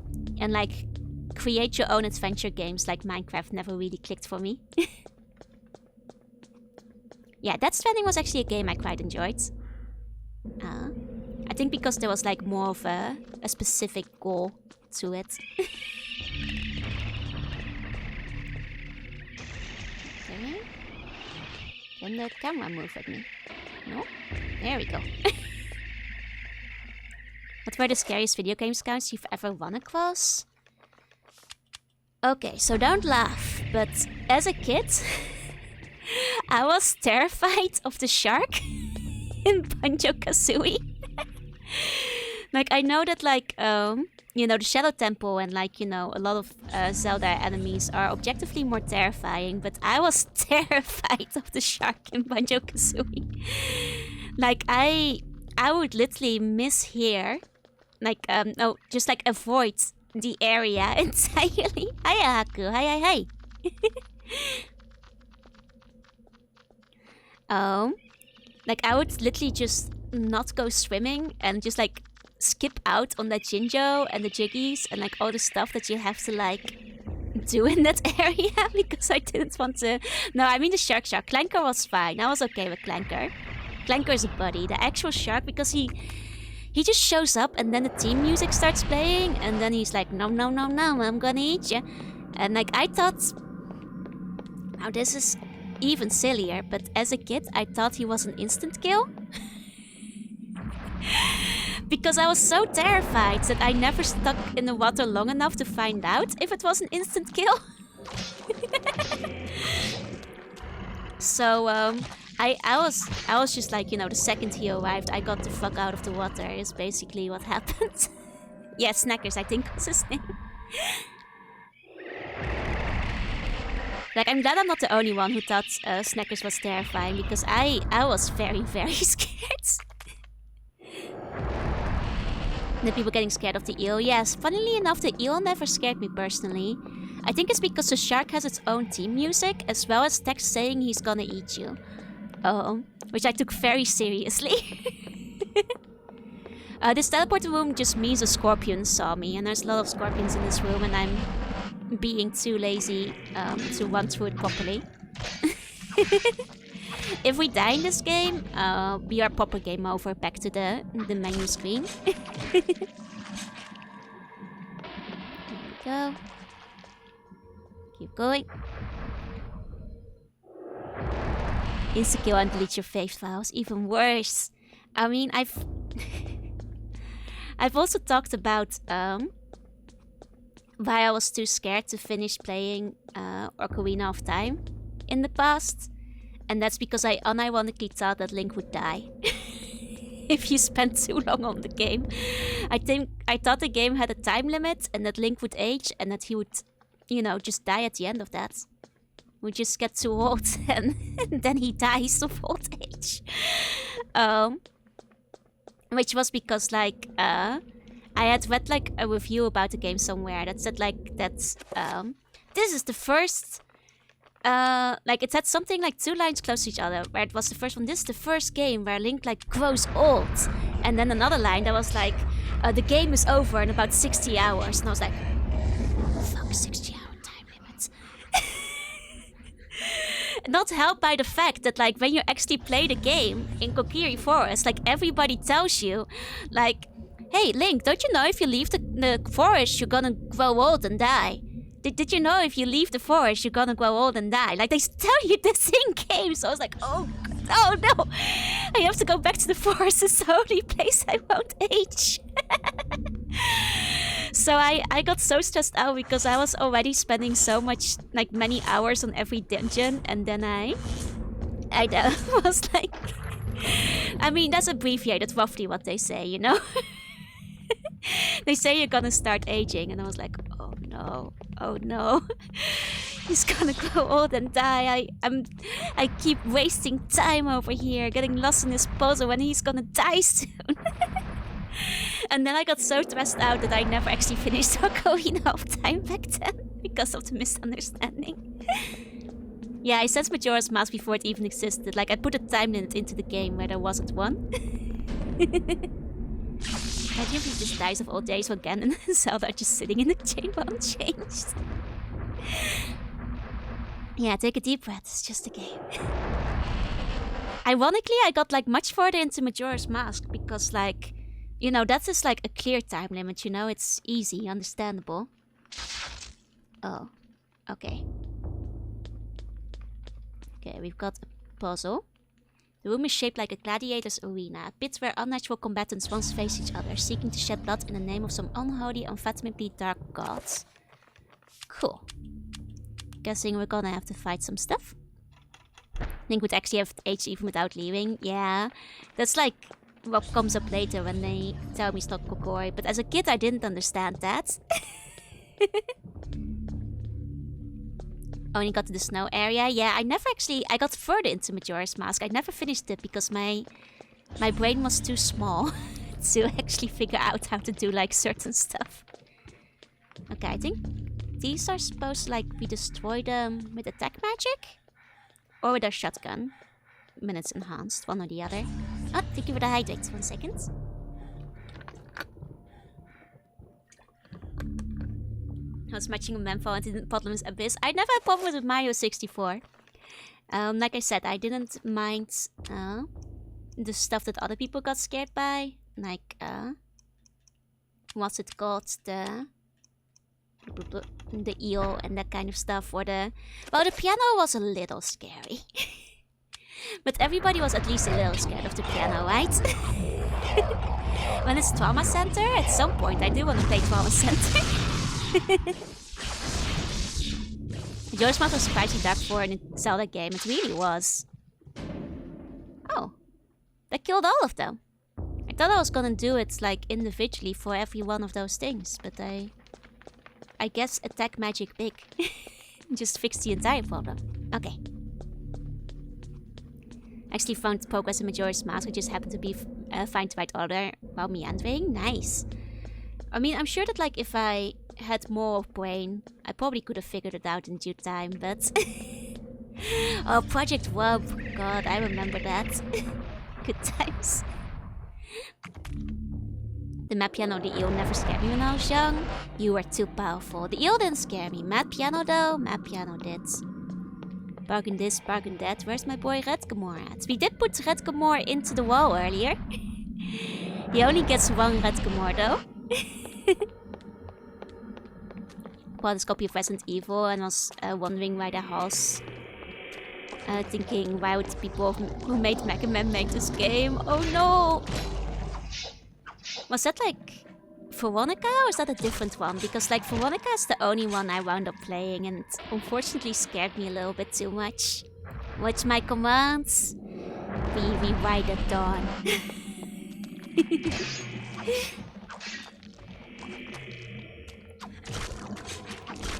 like create your own adventure games like Minecraft never really clicked for me. Yeah, Death Stranding was actually a game I quite enjoyed. I think because there was like more of a specific goal to it. Okay. Can the camera move at me? No? There we go. What were the scariest video game scouts you've ever run across? Okay, so don't laugh, but as a kid, I was terrified of the shark in Banjo-Kazooie. Like, I know that, like, you know, the Shadow Temple and like, you know, a lot of Zelda enemies are objectively more terrifying, but I was terrified of the shark in Banjo-Kazooie. Like I would literally mishear, like no, just like avoid the area entirely. Hiya Haku, hi. Like I would literally just not go swimming and just like skip out on that Jinjo and the Jiggies and like all the stuff that you have to like do in that area because I didn't want to. No, I mean the shark. Clanker was fine. I was okay with Clanker. Clanker is a buddy. The actual shark, because he just shows up and then the theme music starts playing and then he's like, no, I'm gonna eat you. And like I thought, now this is even sillier, but as a kid I thought he was an instant kill. Because I was so terrified that I never stuck in the water long enough to find out if it was an instant kill. So I was just like, you know, the second he arrived, I got the fuck out of the water is basically what happened. Yeah, Snackers, I think was his name. Like, I'm glad I'm not the only one who thought Snackers was terrifying, because I was very, very scared. The people getting scared of the eel. Yes, funnily enough, the eel never scared me personally. I think it's because the shark has its own theme music, as well as text saying he's gonna eat you. Which I took very seriously. This teleporter room just means a scorpion saw me, and there's a lot of scorpions in this room, and I'm being too lazy to run through it properly. If we die in this game, we are proper game over, back to the menu screen. Here we go. Keep going. Insta-kill and delete your fave files. Even worse. I mean, I've also talked about why I was too scared to finish playing Ocarina of Time in the past. And that's because I unironically thought that Link would die. If you spent too long on the game. I thought the game had a time limit and that Link would age and that he would, you know, just die at the end of that. Would just get too old and then he dies of old age. Which was because like I had read like a review about the game somewhere that said like that this is the first like it said something like 2 lines close to each other, where it was the first one. This is the first game where Link like grows old, and then another line that was like, the game is over in about 60 hours, and I was like, fuck, 60-hour time limit. Not helped by the fact that like when you actually play the game in Kokiri Forest, like everybody tells you, like, hey Link, don't you know if you leave the forest you're gonna grow old and die? Did you know if you leave the forest, you're gonna grow old and die? Like, they tell you this in game. So I was like, oh no. I have to go back to the forest. It's the only place I won't age. So I got so stressed out because I was already spending so much, like many hours on every dungeon. And then I was like, I mean, that's abbreviated, roughly what they say, you know? They say you're gonna start aging. And I was like, oh no, he's gonna grow old and die. I keep wasting time over here, getting lost in this puzzle when he's gonna die soon. And then I got so stressed out that I never actually finished Ocarina of Time back then because of the misunderstanding. Yeah, I said Majora's Mask before it even existed. Like, I put a time limit into the game where there wasn't one. Imagine if he just dies of old age again and Zelda just sitting in the chamber unchanged. Yeah, take a deep breath, it's just a game. Ironically, I got like much further into Majora's Mask because like, you know, that is like a clear time limit, you know, it's easy, understandable. Oh, okay. Okay, we've got a puzzle. The room is shaped like a gladiator's arena, a pit where unnatural combatants once face each other, seeking to shed blood in the name of some unholy, unfathomably dark gods. Cool. Guessing we're gonna have to fight some stuff. Link would actually have aged even without leaving. Yeah, that's like what comes up later when they tell me stop Kokori. But as a kid, I didn't understand that. Only got to the snow area. Yeah, I got further into Majora's Mask. I never finished it because my brain was too small to actually figure out how to do like certain stuff. Okay, I think these are supposed to like we destroy them with attack magic or with our shotgun when it's enhanced, one or the other. Oh, thank you for the hydrate. 1 second. I was matching a Memphis and didn't Bottomless Abyss. I never had problems with Mario 64. Like I said, I didn't mind the stuff that other people got scared by. Like, what's it called? The eel and that kind of stuff. Or the piano was a little scary. But everybody was at least a little scared of the piano, right? When it's Trauma Center, at some point I do want to play Trauma Center. Majora's Mask was surprisingly dark for a Zelda game. It really was. Oh. That killed all of them. I thought I was gonna do it like individually for every one of those things, but I guess attack magic big. Just fixed the entire problem. Okay. Actually found progress in Majora's Mask. I just happened to be find the right order while meandering. Nice. I mean, I'm sure that like if I had more brain, I probably could have figured it out in due time, but... Oh, Project Wump. God, I remember that. Good times. The Mad Piano, the eel never scared me when I was young. You were too powerful. The eel didn't scare me. Mad Piano though? Mad Piano did. Bargain this, bargain that. Where's my boy Redgamore at? We did put Redgamore into the wall earlier. He only gets one Redgamore though. Bought this copy of Resident Evil and was wondering why the house. Thinking, why would people who made Mega Man make this game? Oh no! Was that like Veronica or is that a different one? Because like Veronica is the only one I wound up playing and unfortunately scared me a little bit too much. Watch my commands. We ride at dawn.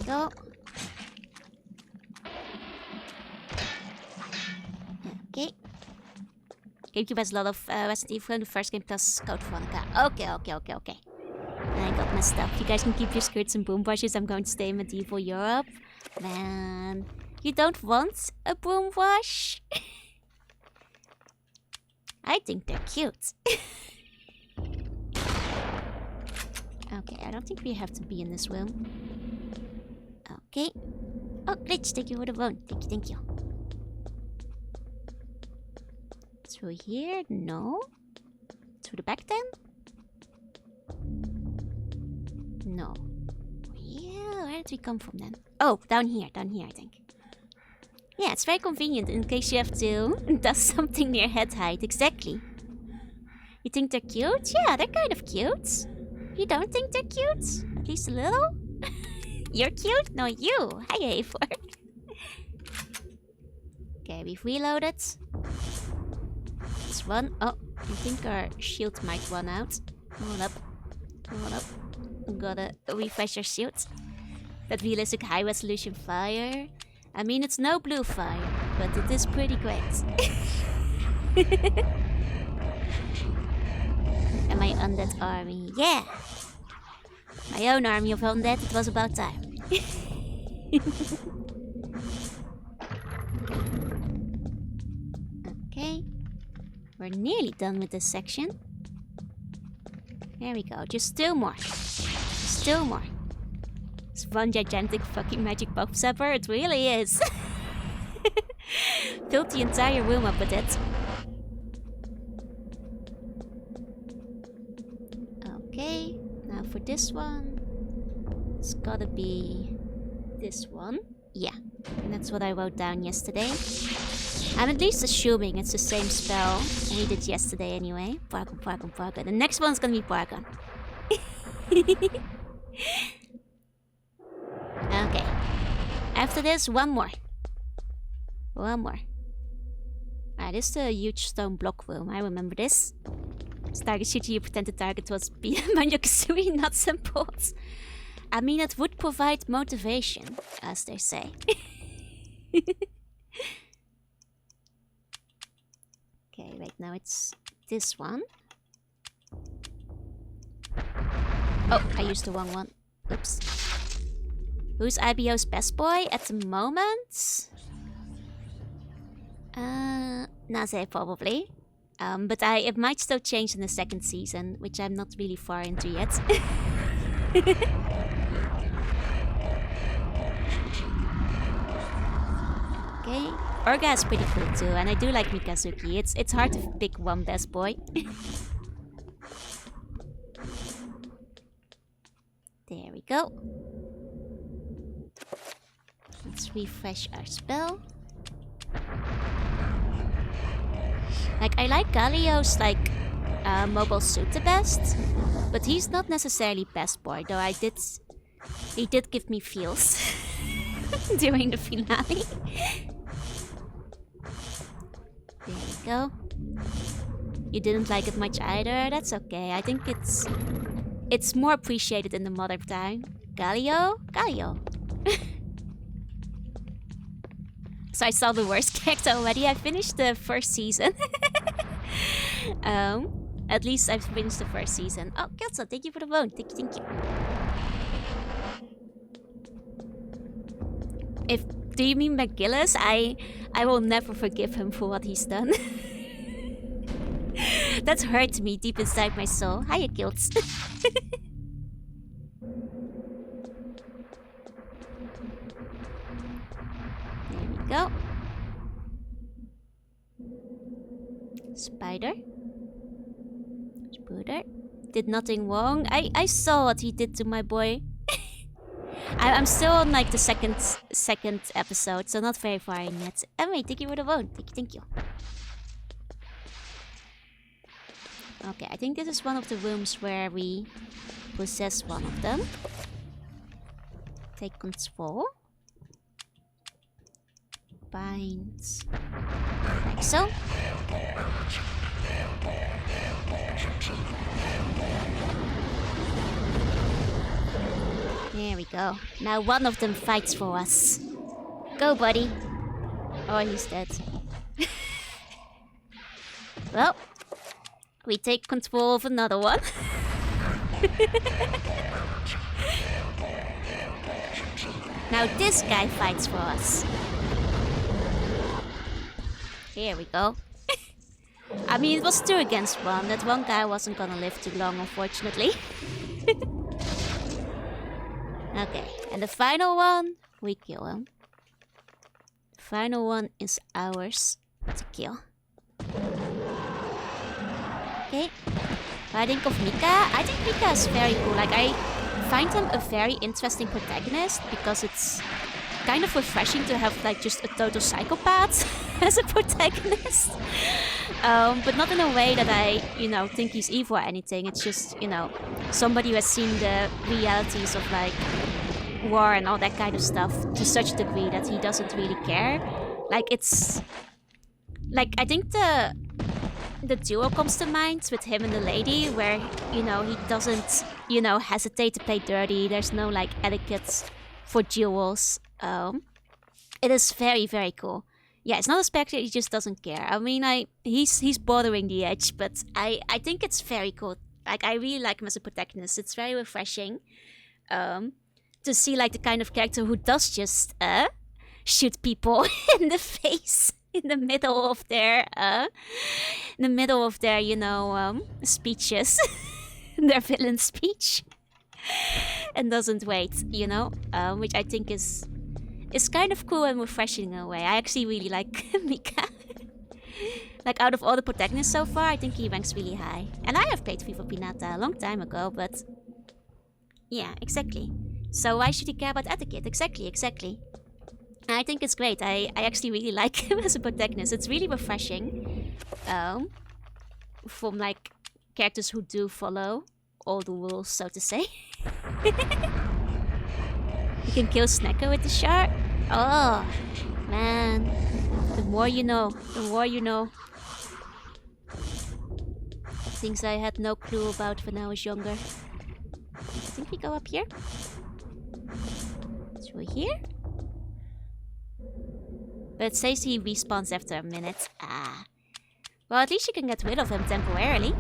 Go. Okay. GameCube has a lot of Resident Evil in the first game plus Code Veronica. Okay. I got messed up. You guys can keep your skirts and broom brushes. I'm going to stay in medieval Europe. Man, you don't want a broom brush? I think they're cute. Okay, I don't think we have to be in this room. Okay. Oh, Glitch, thank you for the bone. Thank you. Through here? No? Through the back then? No. Yeah, where did we come from then? Oh, down here, I think. Yeah, it's very convenient in case you have to do something near head height. Exactly. You think they're cute? Yeah, they're kind of cute. You don't think they're cute? At least a little? You're cute? No, you. Hi, Eivor. Okay, we've reloaded. This one. Oh, I think our shield might run out. Hold up. Gotta refresh our shield. That realistic high resolution fire. I mean, it's no blue fire, but it is pretty great. And my undead army. Yeah! My own army of undead, it was about time. Okay. We're nearly done with this section. There we go. Just two more. It's one gigantic fucking magic buff zapper. It really is. Filled the entire room up with it. Okay. Now for this one. It's gotta be this one. Yeah. And that's what I wrote down yesterday. I'm at least assuming it's the same spell we did yesterday anyway. Bargain. The next one's gonna be Bargain. Okay. After this, one more. This is the huge stone block room. I remember this. Target should you pretend the target was Banjo-Kazooie nuts and bolts? I mean, it would provide motivation, as they say. Okay, wait, now it's this one. Oh, I used the wrong one. Oops. Who's IBO's best boy at the moment? Naze, probably. But it might still change in the second season, which I'm not really far into yet. Okay, Orga is pretty cool too, and I do like Mikazuki. It's hard to pick one best boy. There we go. Let's refresh our spell. Like, I like Galio's like mobile suit the best, but he's not necessarily best boy, though he did give me feels during the finale. There we go. You didn't like it much either, that's okay. I think it's more appreciated in the modern time. Galio? Galio. So I saw the worst character already. I finished the first season. At least I've finished the first season. Oh, Kelso, thank you for the vote. Thank you. Do you mean McGillis? I will never forgive him for what he's done. That's hurt me deep inside my soul. Hiya, Kilts. There we go. Spider. Spooder. Did nothing wrong. I saw what he did to my boy. I'm still on like the second episode, so not very far in yet. Anyway, thank you for the vote. Thank you. Okay, I think this is one of the rooms where we possess one of them. Take control. Bind. Like so. There we go. Now one of them fights for us. Go, buddy. Oh, he's dead. Well, we take control of another one. Now this guy fights for us. Here we go. I mean, it was 2 against 1. That one guy wasn't gonna live too long, unfortunately. Okay, and the final one, we kill him. The final one is ours to kill. Okay, what I think of Mika? I think Mika is very cool. Like, I find him a very interesting protagonist because it's kind of refreshing to have like just a total psychopath as a protagonist. But not in a way that I, think he's evil or anything. It's just, somebody who has seen the realities of like war and all that kind of stuff to such a degree that he doesn't really care. Like, it's like, I think the duo comes to mind with him and the lady where, he doesn't, hesitate to play dirty. There's no like etiquette for duels. It is very, very cool. Yeah, it's not a spectre, he just doesn't care. I mean, he's bordering the edge, but I think it's very cool. Like, I really like him as a protagonist. It's very refreshing to see like the kind of character who does just shoot people in the face in the middle of their speeches, their villain speech, and doesn't wait, which I think is kind of cool and refreshing in a way. I actually really like Mika. Like, out of all the protagonists so far, I think he ranks really high. And I have played Viva Pinata a long time ago, but yeah, exactly. So why should he care about etiquette? Exactly. And I think it's great. I actually really like him as a protagonist. It's really refreshing from like characters who do follow all the rules, so to say. You can kill Snekker with the shard. Oh, man. The more you know. Things I had no clue about when I was younger. I think we go up here. Through here? But it says he respawns after a minute. Ah. Well, at least you can get rid of him temporarily.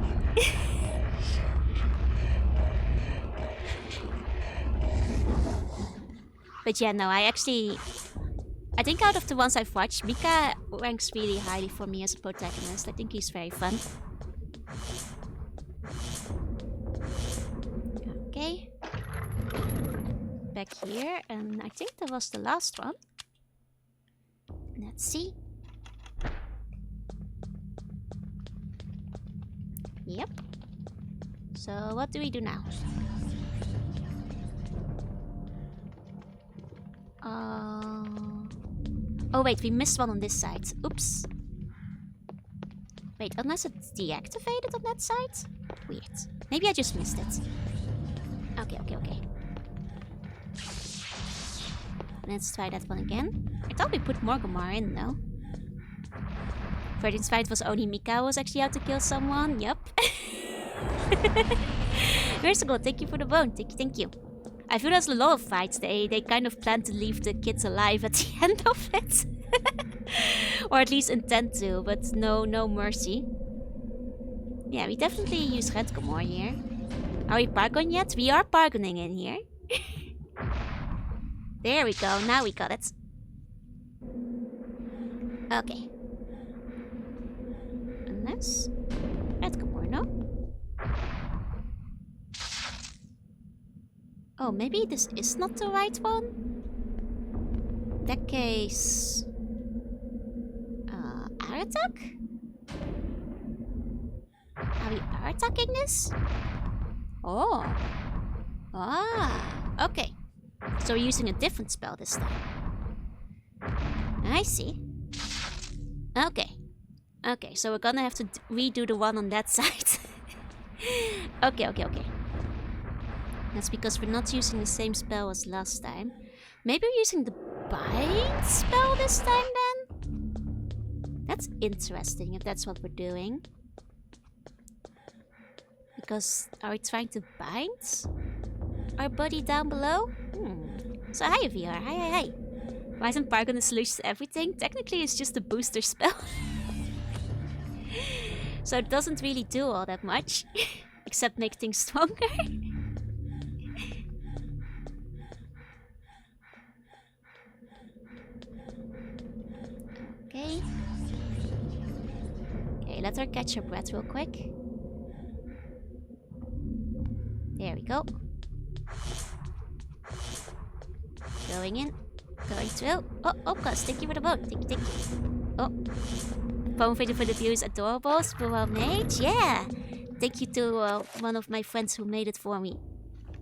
But yeah, no, I think out of the ones I've watched, Mika ranks really highly for me as a protagonist. I think he's very fun. Okay. Back here, and I think that was the last one. Let's see. Yep. So what do we do now? Oh wait, we missed one on this side. Oops. Wait, unless it's deactivated on that side? Weird. Maybe I just missed it. Okay. Let's try that one again. I thought we put Morgomar in, though. For this fight was only Mika who was actually out to kill someone. Yup. Merciful, thank you for the bone. Thank you. I feel there's a lot of fights. They kind of plan to leave the kids alive at the end of it. Or at least intend to, but no mercy. Yeah, we definitely use Redcomore here. Are we Pargon yet? We are Pargoning in here. There we go, now we got it. Okay. Unless... Redcomore, no? Oh, maybe this is not the right one? In that case... Aratak? Are we Arataking this? Oh. Ah, okay. So we're using a different spell this time. I see. Okay. Okay, so we're gonna have to redo the one on that side. Okay. That's because we're not using the same spell as last time. Maybe we're using the bind spell this time then? That's interesting if that's what we're doing. Because are we trying to bind our buddy down below? So hi VR, hi. Why isn't Pargon the solution to everything? Technically it's just a booster spell. So it doesn't really do all that much. Except make things stronger. Okay. Okay, let her catch her breath real quick. There we go. Going in. Going through. Oh, Gus, thank you for the vote. Thank you. Oh. Phone video for the views, adorable. Spiritual Mage. Yeah. Thank you to one of my friends who made it for me.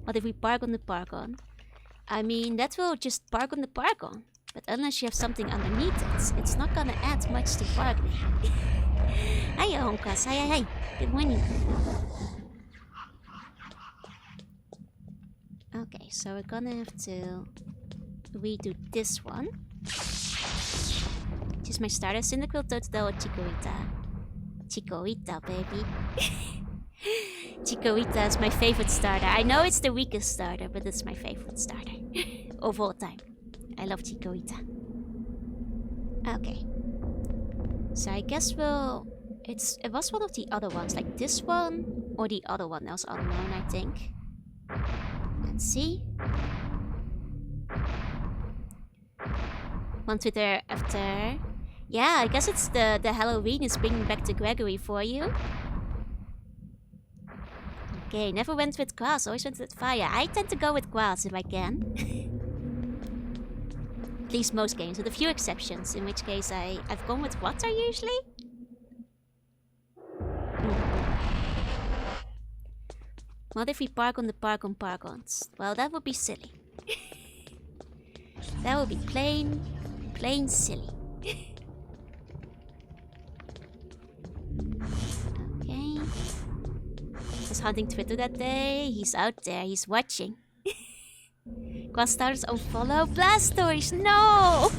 What if we Pargon the Pargon? I mean, that will just Pargon the Pargon. But unless you have something underneath it, it's not gonna add much to bargaining. Hiya, Honkas. Hi. Good morning. Okay, so we're gonna have to redo this one. Just my starter, Cyndaquil, Totodile, or Chikorita. Chikorita, baby. Chikorita is my favorite starter. I know it's the weakest starter, but it's my favorite starter of all time. I love Chikorita. Okay. So I guess it was one of the other ones, like this one or the other one that was unknown, I think. Let's see. One Twitter after. Yeah, I guess it's the Halloween is bringing back the Gregory for you. Okay, never went with grass, always went with fire. I tend to go with grass if I can. At least most games, with a few exceptions, in which case I've gone with water usually. What if we Pargon the Pargons? Well, that would be silly. That would be plain silly. Okay. Was hunting Twitter that day. He's out there. He's watching. Grass starters unfollow Blastoise. No!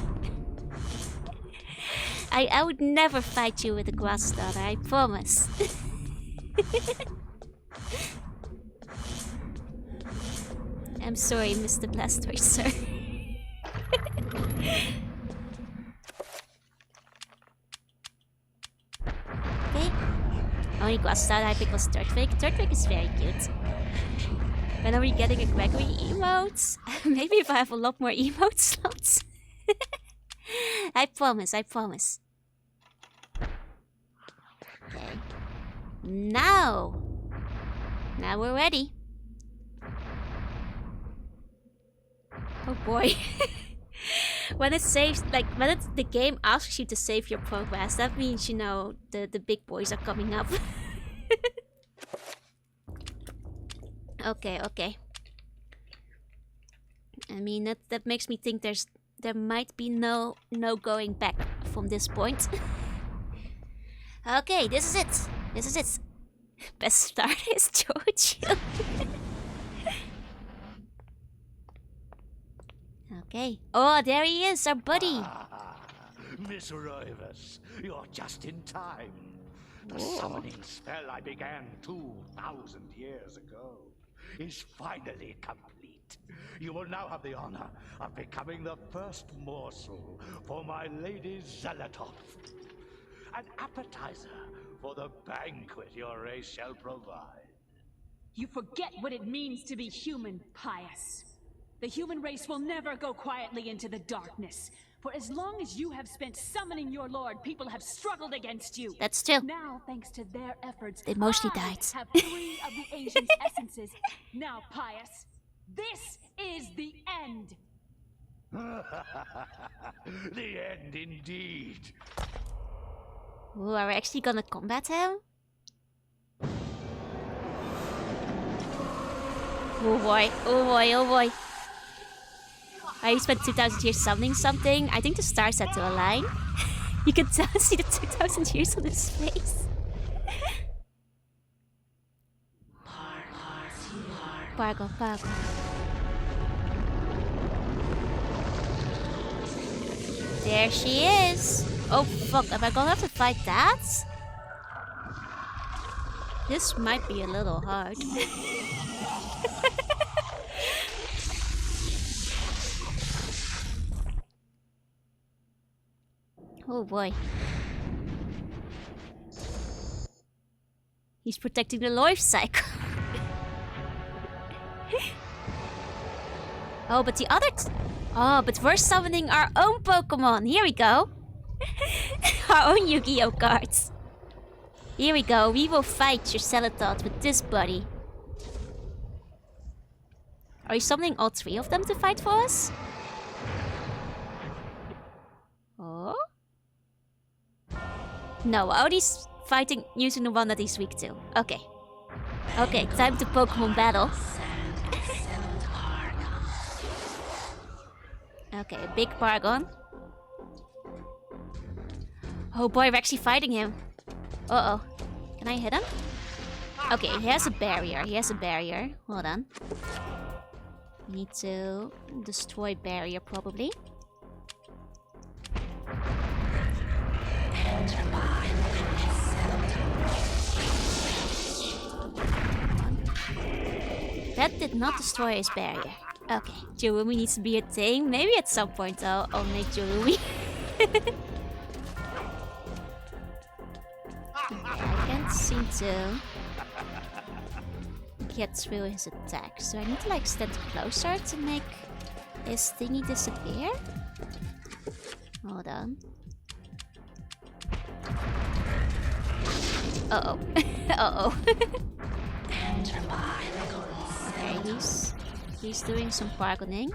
I would never fight you with a grass starter. I promise. I'm sorry, Mr. Blastoise, sir. Okay. Only grass style I picked was Turtwig. Turtwig is very cute. When are we getting a Gregory emote? Maybe if I have a lot more emote slots. I promise, I promise. Okay. Now we're ready. Oh boy. When it saves, like when the game asks you to save your progress, that means, you know, the big boys are coming up. Okay. I mean, that makes me think there might be no going back from this point. Okay, this is it. Best start is George. Okay. Oh, there he is, our buddy. Miss Rivers, you're just in time. The summoning spell I began 2,000 years ago is finally complete. You will now have the honor of becoming the first morsel for my Lady Xelatoth. An appetizer for the banquet your race shall provide. You forget what it means to be human, Pious. The human race will never go quietly into the darkness. For as long as you have spent summoning your lord, people have struggled against you. That's true. Now, thanks to their efforts, They mostly I died. have 3 of the Asian's essences. Now, Pious, this is the end. The end indeed. Ooh, are we actually gonna combat him? Oh boy, oh boy, oh boy. I spent 2,000 years summoning something. I think the stars had to align. You can see the 2,000 years on his face. Pargo. There she is. Oh fuck, am I gonna have to fight that? This might be a little hard. Oh boy. He's protecting the life cycle. Oh, but the other... but we're summoning our own Pokemon. Here we go. Our own Yu-Gi-Oh cards. Here we go. We will fight your Xelatoth with this buddy. Are you summoning all 3 of them to fight for us? Oh? No, Odie's fighting using the one that he's weak to. Okay. Okay, time to Pokemon battle. Okay, a big Paragon. Oh boy, we're actually fighting him. Uh-oh. Can I hit him? Okay, he has a barrier. Hold on. We need to destroy barrier, probably. That did not destroy his barrier. Okay, Jerumi needs to be a thing. Maybe at some point I'll make Jerumi. Okay, I can't seem to get through his attack. So I need to like stand closer to make his thingy disappear. Hold on. Uh-oh. Uh-oh. Okay, he's doing some Paragoning.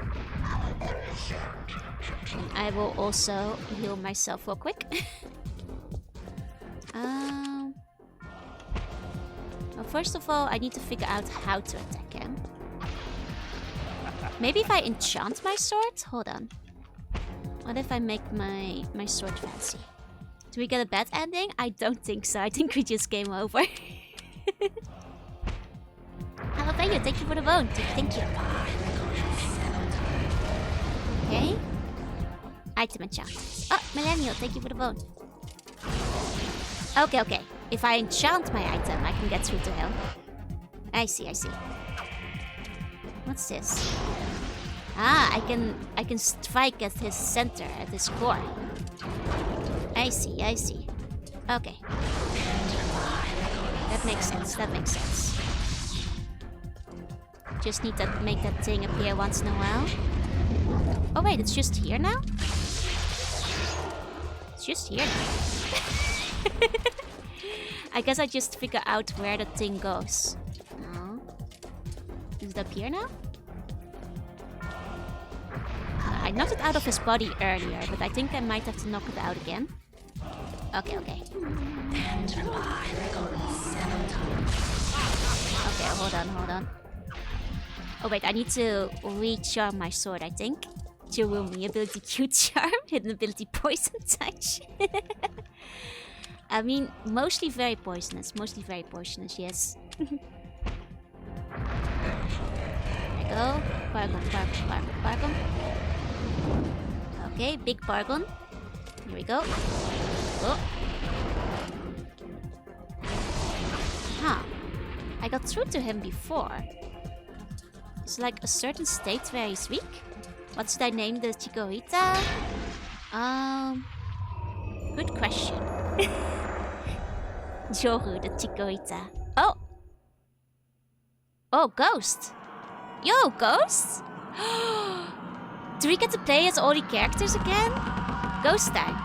And I will also heal myself real quick. Well, first of all, I need to figure out how to attack him. Maybe if I enchant my sword? Hold on. What if I make my sword fancy? Do we get a bad ending? I don't think so. I think we just game over. Hello, thank you for the bone. Thank you. Okay. Item enchant. Oh, Millennial, thank you for the bone. Okay. If I enchant my item, I can get through to him. I see, I see. What's this? Ah, I can strike at his center, at his core. I see, I see. Okay. That makes sense, that makes sense. Just need to make that thing appear once in a while. Oh wait, it's just here now? It's just here now. I guess I just figure out where the thing goes. No. Is it up here now? I knocked it out of his body earlier, but I think I might have to knock it out again. Okay, okay. Okay, hold on, hold on. Oh wait, I need to recharm my sword, I think. Jirumi ability Q-Charm, hidden ability Poison Touch. I mean, mostly very poisonous, yes. There we go. Bargon, Bargon, Bargon, Bargon. Okay, big Bargon. Here we go. Oh. Huh. I got through to him before. It's like a certain state where he's weak. What should I name the Chikorita? Good question. Joru, the Chikorita. Oh! Oh, Ghost! Yo, Ghost? Do we get to play as all the characters again? Ghost time.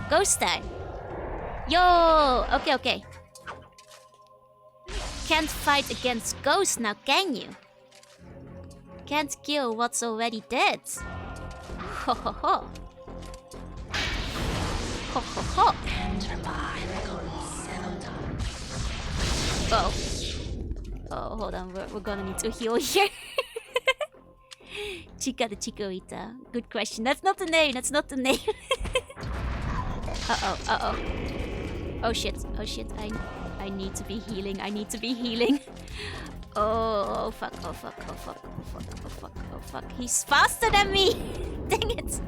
Ghost time. Yo! Okay, okay. Can't fight against Ghost now, can you? Can't kill what's already dead. Ho ho ho. Ho ho ho. Oh. Oh, hold on. We're gonna need to heal here. Chica the Chikorita. Good question. That's not the name. That's not the name. Uh-oh. Uh-oh. Oh shit. Oh shit. I need to be healing. I need to be healing. Oh fuck. Oh fuck. Oh fuck. Oh fuck. Oh fuck. Oh fuck. He's faster than me. Dang it.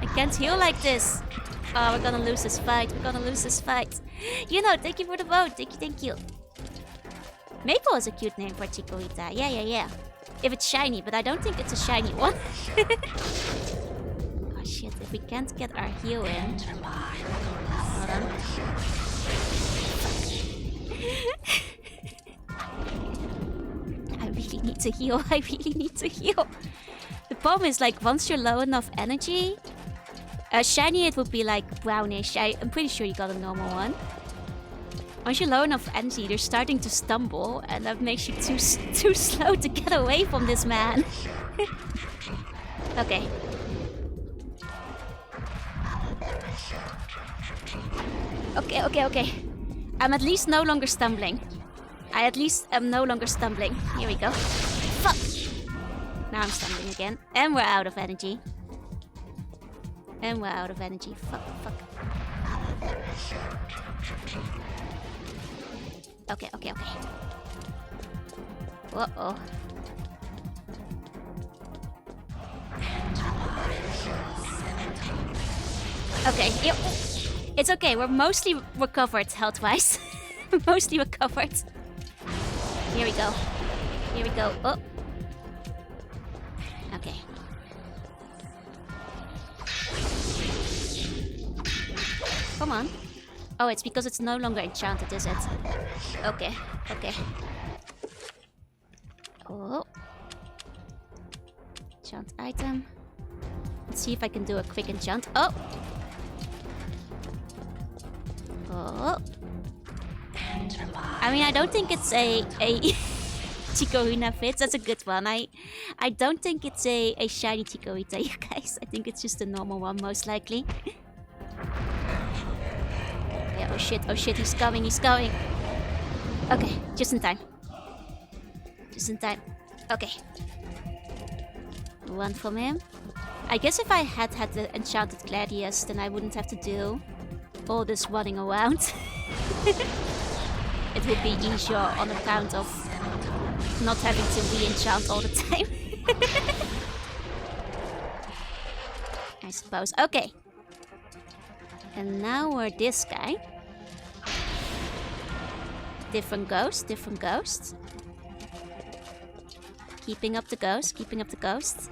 I can't heal like this. Oh, we're gonna lose this fight. We're gonna lose this fight. You know, thank you for the vote. Thank you, thank you. Maple is a cute name for Chikorita. Yeah, yeah, yeah. If it's shiny, but I don't think it's a shiny one. Oh shit, if we can't get our heal in. Hold on. I really need to heal. I really need to heal. The problem is, like, once you're low enough energy, shiny it would be like brownish. I'm pretty sure you got a normal one. Once you're low enough energy, you're starting to stumble, and that makes you too slow to get away from this man. Okay. Okay, okay, okay. I'm at least no longer stumbling. I at least am no longer stumbling. Here we go. Fuck! Now I'm stumbling again. And we're out of energy. And we're out of energy. Fuck, fuck. Okay, okay, okay. Uh-oh. Okay, yep. It's okay, we're mostly recovered health-wise. Mostly recovered. Here we go. Here we go. Oh. Okay. Come on. Oh, it's because it's no longer enchanted, is it? Okay, okay. Oh. Enchant item. Let's see if I can do a quick enchant. Oh! Oh. I mean, I don't think it's a Chikorita fits. That's a good one. I don't think it's a shiny Chikorita, you guys. I think it's just a normal one, most likely. Yeah, oh shit, he's coming, he's coming. Okay, just in time. Just in time. Okay. One from him. I guess if I had the enchanted Gladius, then I wouldn't have to do all this running around. It would be easier on account of not having to re-enchant all the time. I suppose. Okay. And now we're this guy. Different ghost, different ghost. Keeping up the ghost, keeping up the ghost.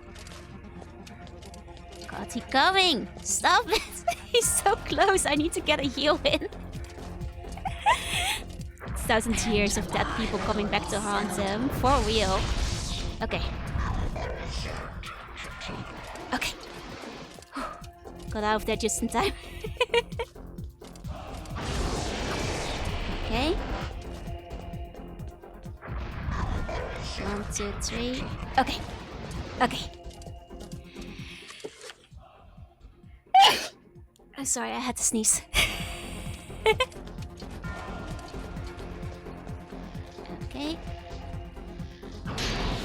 God, he's coming! Stop it! He's so close, I need to get a heal in. Thousands of years of dead people coming back to haunt him. For real. Okay. Okay. Got out of there just in time. Okay. 1, 2, 3. Okay. Okay. I'm sorry, I had to sneeze. Okay.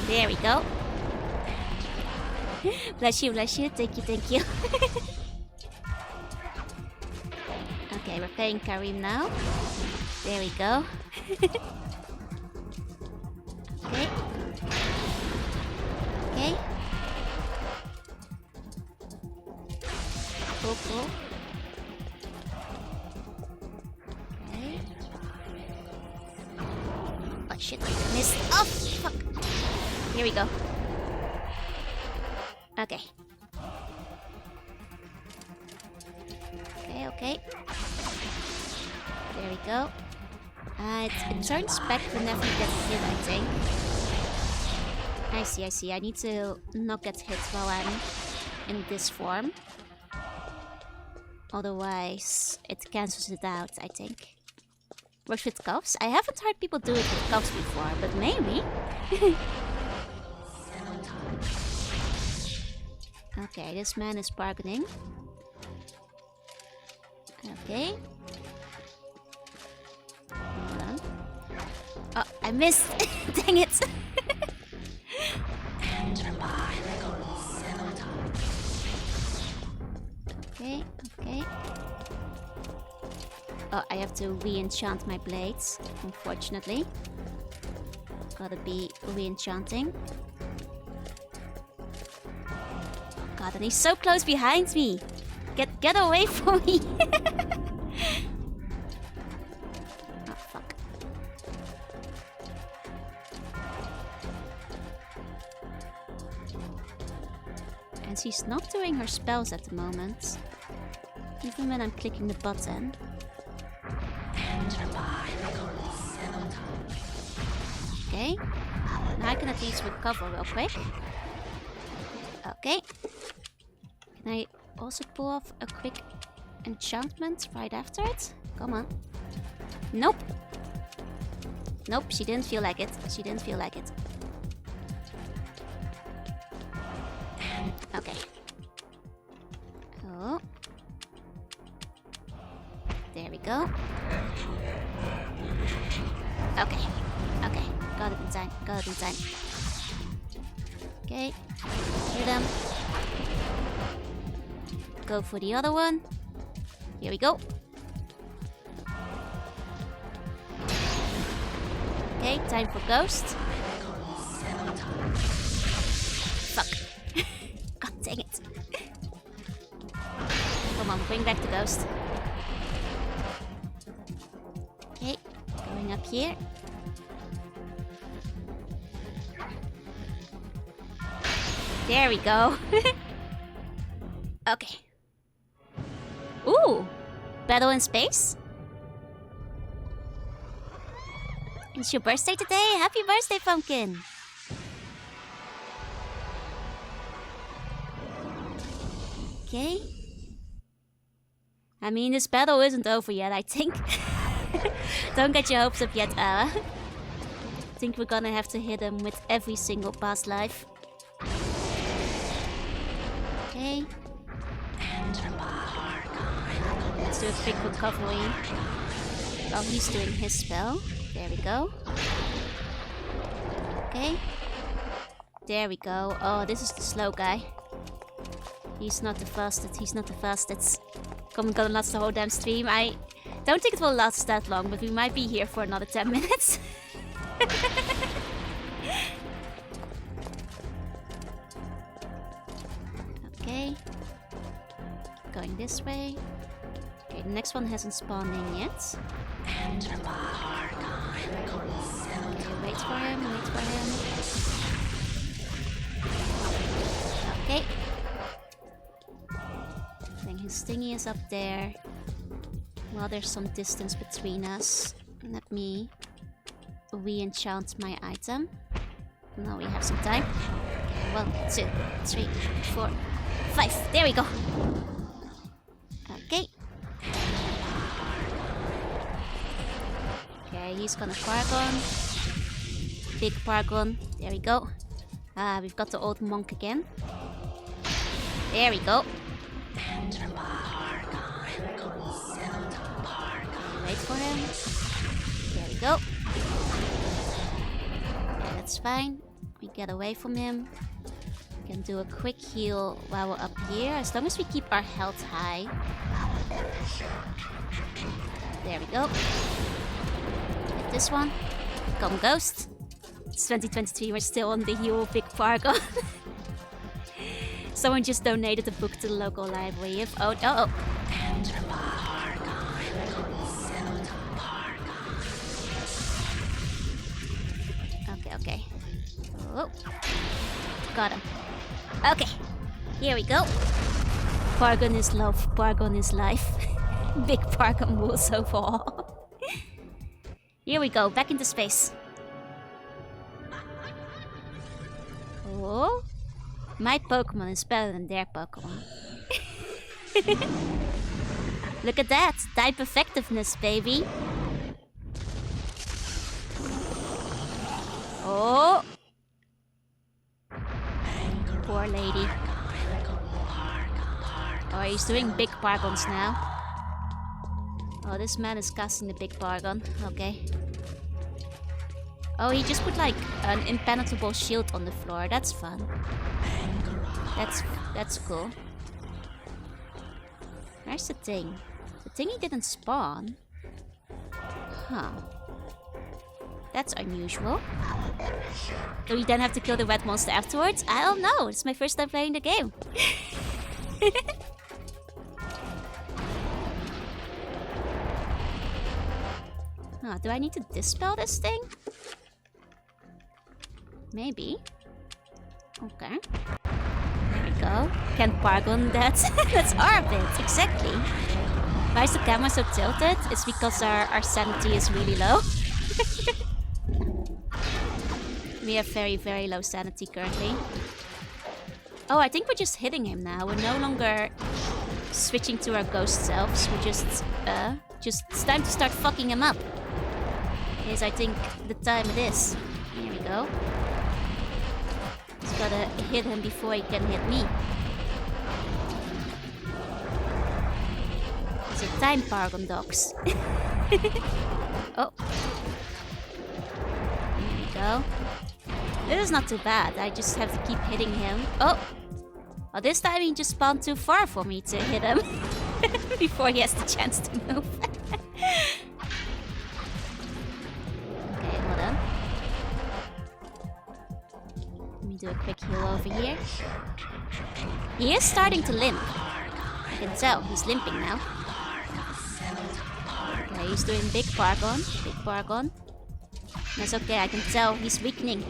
There we go. Bless you, bless you. Thank you, thank you. Okay, we're playing Karim now. There we go. Okay. Okay. Cool, cool. Okay. Oh shit, I missed. Oh, fuck. Here we go. Okay. Okay, okay. There we go. It turns back whenever you get hit, I think. I see, I see. I need to not get hit while I'm in this form. Otherwise, it cancels it out, I think. Works with cuffs? I haven't heard people do it with cuffs before, but maybe. Okay, this man is bargaining. Okay. Hold on. Oh, I missed! Dang it! Okay, okay. Oh, I have to re-enchant my blades, unfortunately. Gotta be re-enchanting. Oh god, and he's so close behind me! Get away from me! Oh fuck. And she's not doing her spells at the moment. Even when I'm clicking the button. Okay. Now I can at least recover real quick. Okay. Can I also pull off a quick enchantment right after it? Come on. Nope. Nope, she didn't feel like it. She didn't feel like it. Okay. Oh. There we go. Okay. Okay. Got it in time. Got it in time. Okay. Hit him. Go for the other one. Here we go. Okay, time for Ghost. Fuck. God dang it. Come on, bring back the Ghost. Okay, going up here. There we go. Okay. Ooh! Battle in space? It's your birthday today? Happy birthday, Pumpkin! Okay. I mean, this battle isn't over yet, I think. Don't get your hopes up yet, Ara. I think we're gonna have to hit him with every single past life. Okay. Let's do a quick recovery while he's doing his spell. There we go. Okay. There we go. Oh, this is the slow guy. He's not the fastest. He's not the fastest. Come, gonna last the whole damn stream. I don't think it will last that long, but we might be here for another 10 minutes. Okay. Going this way. Okay, the next one hasn't spawned in yet. Stingy is up there. Well, there's some distance between us. Let me re-enchant my item. Now we have some time. Okay, 1, 2, 3, 4, 5. There we go. Okay. Okay, he's gonna Paragon. Big Paragon. There we go. Ah, we've got the old monk again. There we go. Wait for him. There we go. Okay, that's fine. We get away from him. We can do a quick heal while we're up here, as long as we keep our health high. There we go. Get this one. Come Ghost. It's 2023, we're still on the heel of Big Paragon. Someone just donated a book to the local library. Oh. Okay. Oh. Got him. Okay. Here we go. Paragon is love. Paragon is life. Big Paragon rules over all. Here we go. Back into space. Oh. My Pokemon is better than their Pokemon. Look at that. Type effectiveness, baby. Oh. Poor lady. Oh, he's doing big Paragons now. Oh, this man is casting the big Paragon. Okay. Oh, he just put like an impenetrable shield on the floor. That's fun. That's cool. Where's the thing? The thingy didn't spawn. Huh. That's unusual. Do we then have to kill the red monster afterwards? I don't know. It's my first time playing the game. Huh, do I need to dispel this thing? Maybe. Okay. There we go. Can Paragon that? That's Orbit, exactly. Why is the camera so tilted? It's because our sanity is really low. We have very, very low sanity currently. Oh, I think we're just hitting him now. We're no longer switching to our ghost selves. We're just it's time to start fucking him up. Is I think the time it is. Here we go. Just gotta hit him before he can hit me. It's a time, Paragon dogs. Oh. Here we go. This is not too bad. I just have to keep hitting him. Oh! Well, this time he just spawned too far for me to hit him. Before he has the chance to move. Okay, hold on. Let me do a quick heal over here. He is starting to limp. I can tell. He's limping now. Okay, he's doing big Paragon. Big Paragon. That's okay, I can tell he's weakening.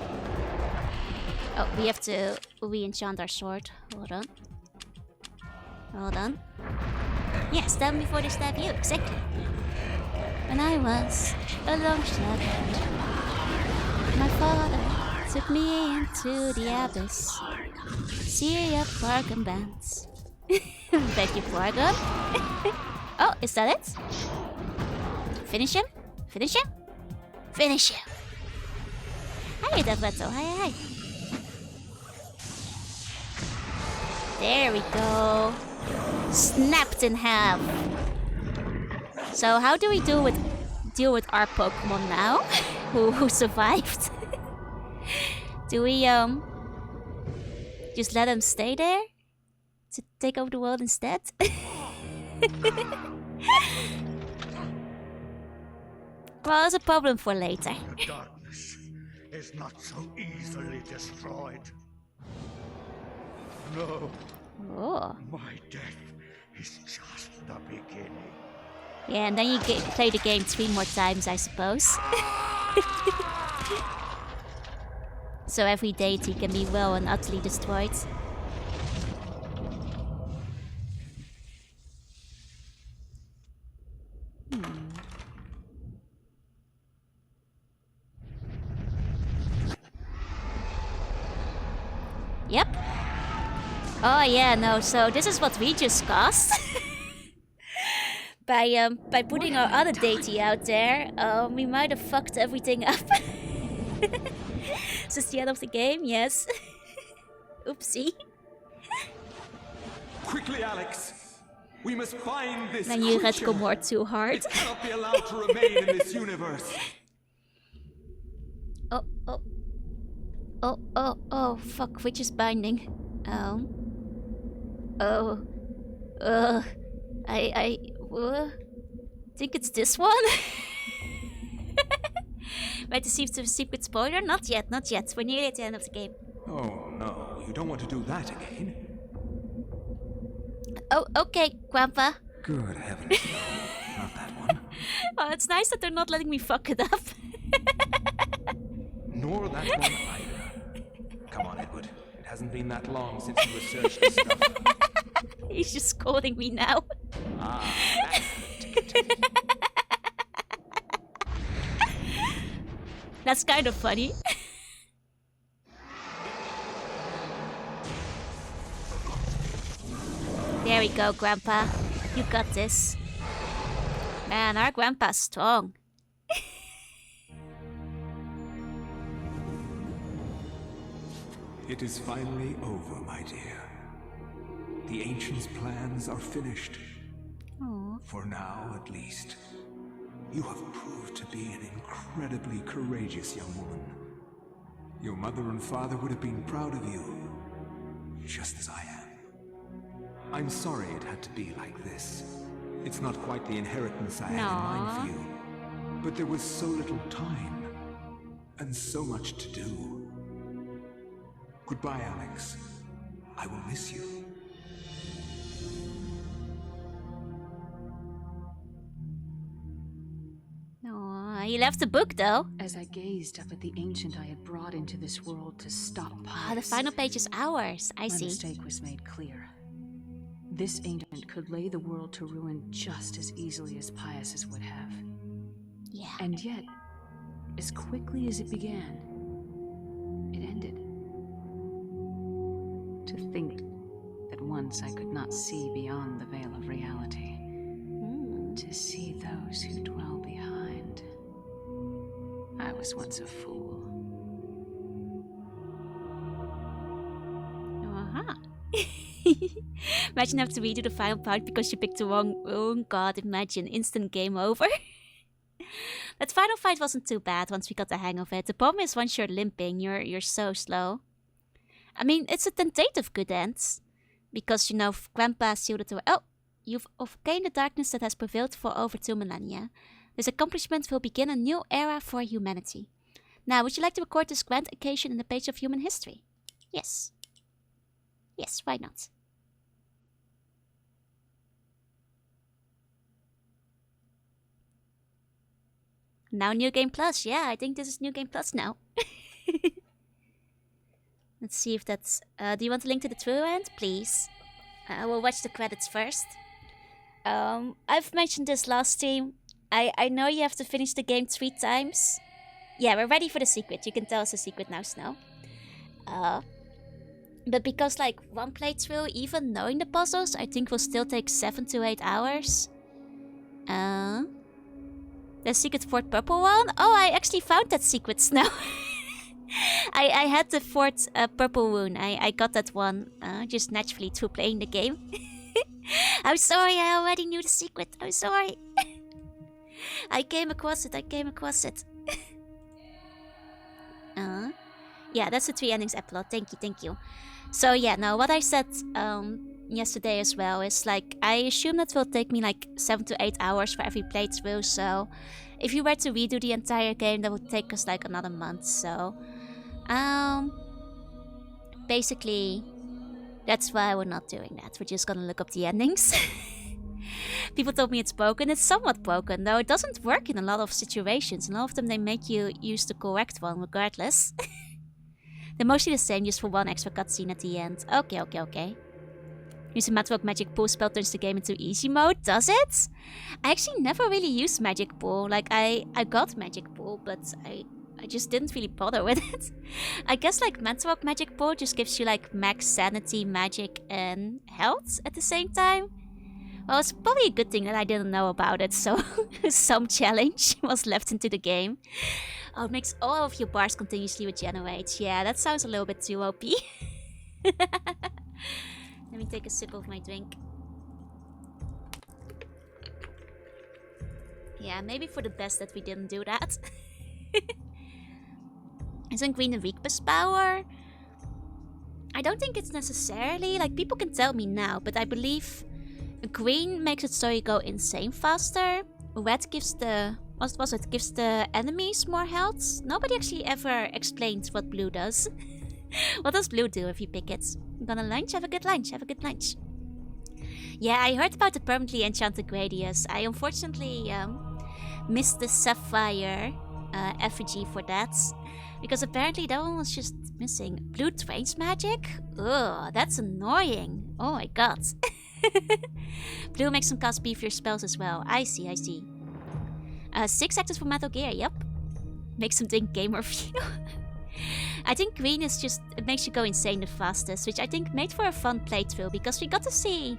Oh, we have to re-enchant our sword. Hold on. Hold on. Yeah, stab me before they stab you. Exactly. When I was a long shadow, my father took me into the abyss. See ya, Paragon bands. Thank you, Paragon. Oh, is that it? Finish him? Finish him? Finish him! Hi, Daveto. Hi. There we go. Snapped in half. So how do we deal with our Pokemon now? who survived? Do we just let them stay there? To take over the world instead? Well, it's a problem for later. The darkness is not so easily destroyed. No. Oh. My death is just the beginning. Yeah, and then you play the game 3 more times, I suppose. So every deity can be well and utterly destroyed. Yep. Oh yeah, no, so this is what we just caused. By putting our other deity out there, we might have fucked everything up. Is this the end of the game? Yes. Oopsie. Quickly, Alex! We must find this Then you had creature. go more too hard. It cannot be allowed to remain in this universe. Oh, fuck, which is binding? I think it's this one? Wait to see if it's a secret spoiler? Not yet. We're nearly at the end of the game. Oh no, you don't want to do that again. Oh, okay, Grandpa. Good heavens, no, not that one. Oh, it's nice that they're not letting me fuck it up. Nor that one either. Come on, Edward. It hasn't been that long since you researched this stuff. He's just scolding me now. Ah, that's the ticket. That's kind of funny. There we go, Grandpa. You got this. Man, our Grandpa's strong. It is finally over, my dear. The Ancients' plans are finished. Aww. For now, at least. You have proved to be an incredibly courageous young woman. Your mother and father would have been proud of you, just as I am. I'm sorry it had to be like this. It's not quite the inheritance I had in mind for you. But there was so little time, and so much to do. Goodbye, Alex. I will miss you. Aww, he left the book though. As I gazed up at the ancient I had brought into this world to stop Ah, the Pius, final page is ours. I my see. mistake was made clear. This ancient could lay the world to ruin just as easily as Pius's would have. Yeah. And yet, as quickly as it began, it ended. To think that once I could not see beyond the veil of reality, to see those who dwell behind. I was once a fool. Uh-huh. Imagine having to redo the final part because you picked the wrong. Oh god, imagine. Instant game over. That final fight wasn't too bad once we got the hang of it. The problem is once you're limping, you're so slow. I mean, it's a tentative good end. Because, you know, Grandpa sealed it away. Oh! You've overcome the darkness that has prevailed for over 2 millennia. This accomplishment will begin a new era for humanity. Now, would you like to record this grand occasion in the page of human history? Yes. Yes, why not? Now New Game Plus. Yeah, I think this is New Game Plus now. Let's see if that's... do you want a link to the true end? Please. We'll watch the credits first. I've mentioned this last stream. I know you have to finish the game 3 times. Yeah, we're ready for the secret. You can tell us the secret now, Snow. But because like one playthrough, even knowing the puzzles, I think will still take 7 to 8 hours. The secret fourth purple one? Oh, I actually found that secret, Snow. I had the fourth purple wound. I got that one just naturally through playing the game. I'm sorry, I already knew the secret. I'm sorry. I came across it. Yeah, that's the 3 endings epilogue. Thank you. So yeah, now what I said yesterday as well is like, I assume that will take me like 7 to 8 hours for every playthrough. So if you were to redo the entire game, that would take us like another month. So basically, that's why we're not doing that. We're just gonna look up the endings. People told me it's broken. It's somewhat broken, though it doesn't work in a lot of situations. In a lot of them, they make you use the correct one regardless. They're mostly the same, just for one extra cutscene at the end. Okay. Use a Matlock Magic Pool spell turns the game into easy mode, does it? I actually never really used Magic Pool. Like, I got Magic Pool, but I I just didn't really bother with it. I guess like Mantarok Magic Ball just gives you like max sanity, magic, and health at the same time. Well, it's probably a good thing that I didn't know about it, so some challenge was left into the game. Oh, it makes all of your bars continuously regenerate. Yeah, that sounds a little bit too OP. Let me take a sip of my drink. Yeah, maybe for the best that we didn't do that. Isn't green the weakest power? I don't think it's necessarily. Like, people can tell me now, but I believe green makes it so you go insane faster. Red gives the... what was it? Gives the enemies more health. Nobody actually ever explains what blue does. What does blue do if you pick it? I'm gonna lunch? Have a good lunch. Have a good lunch. Yeah, I heard about the permanently enchanted Gradius. I unfortunately missed the Sapphire effigy for that. Because apparently that one was just missing. Blue trains magic? Ugh, that's annoying. Oh my god. Blue makes them cast beefier spells as well. I see, I see. 6 actors for Metal Gear, yep. Makes them think gamer view. I think green is just, it makes you go insane the fastest, which I think made for a fun playthrough because we got to see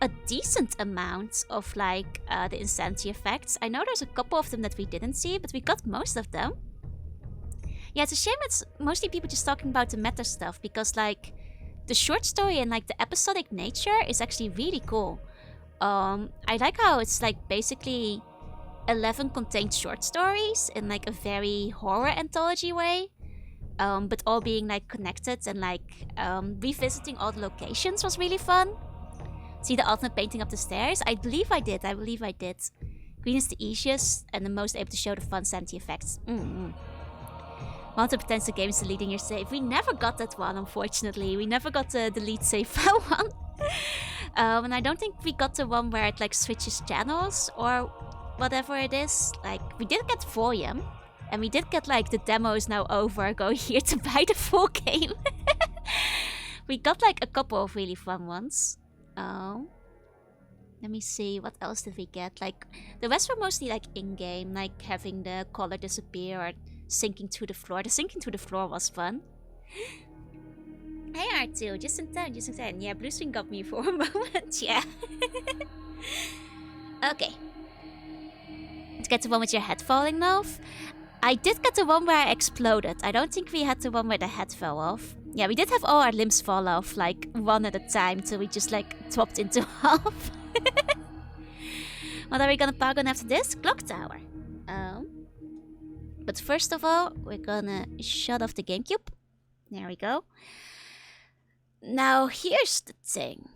a decent amount of like the insanity effects. I know there's a couple of them that we didn't see, but we got most of them. Yeah, it's a shame it's mostly people just talking about the meta stuff because like the short story and like the episodic nature is actually really cool. I like how it's like basically 11 contained short stories in like a very horror anthology way. But all being like connected and like revisiting all the locations was really fun. See the alternate painting up the stairs? I believe I did. Green is the easiest and the most able to show the fun sanity effects. One of the potential games to lead in your save. We never got that one, unfortunately. We never got the lead save file one. And I don't think we got the one where it like switches channels or whatever it is. Like, we did get volume. And we did get like the demo is now over. Go here to buy the full game. We got like a couple of really fun ones. Let me see, what else did we get? Like, the rest were mostly like in-game, like having the color disappear or sinking to the floor. The sinking to the floor was fun. Hey R2, just in time, just in time. Yeah, blue screen got me for a moment, yeah. Okay. Let's get the one with your head falling off. I did get the one where I exploded. I don't think we had the one where the head fell off. Yeah, we did have all our limbs fall off, like, one at a time, till we just, like, dropped into half. What are we gonna park on after this? Clock Tower. But first of all, we're gonna shut off the GameCube. There we go. Now, here's the thing.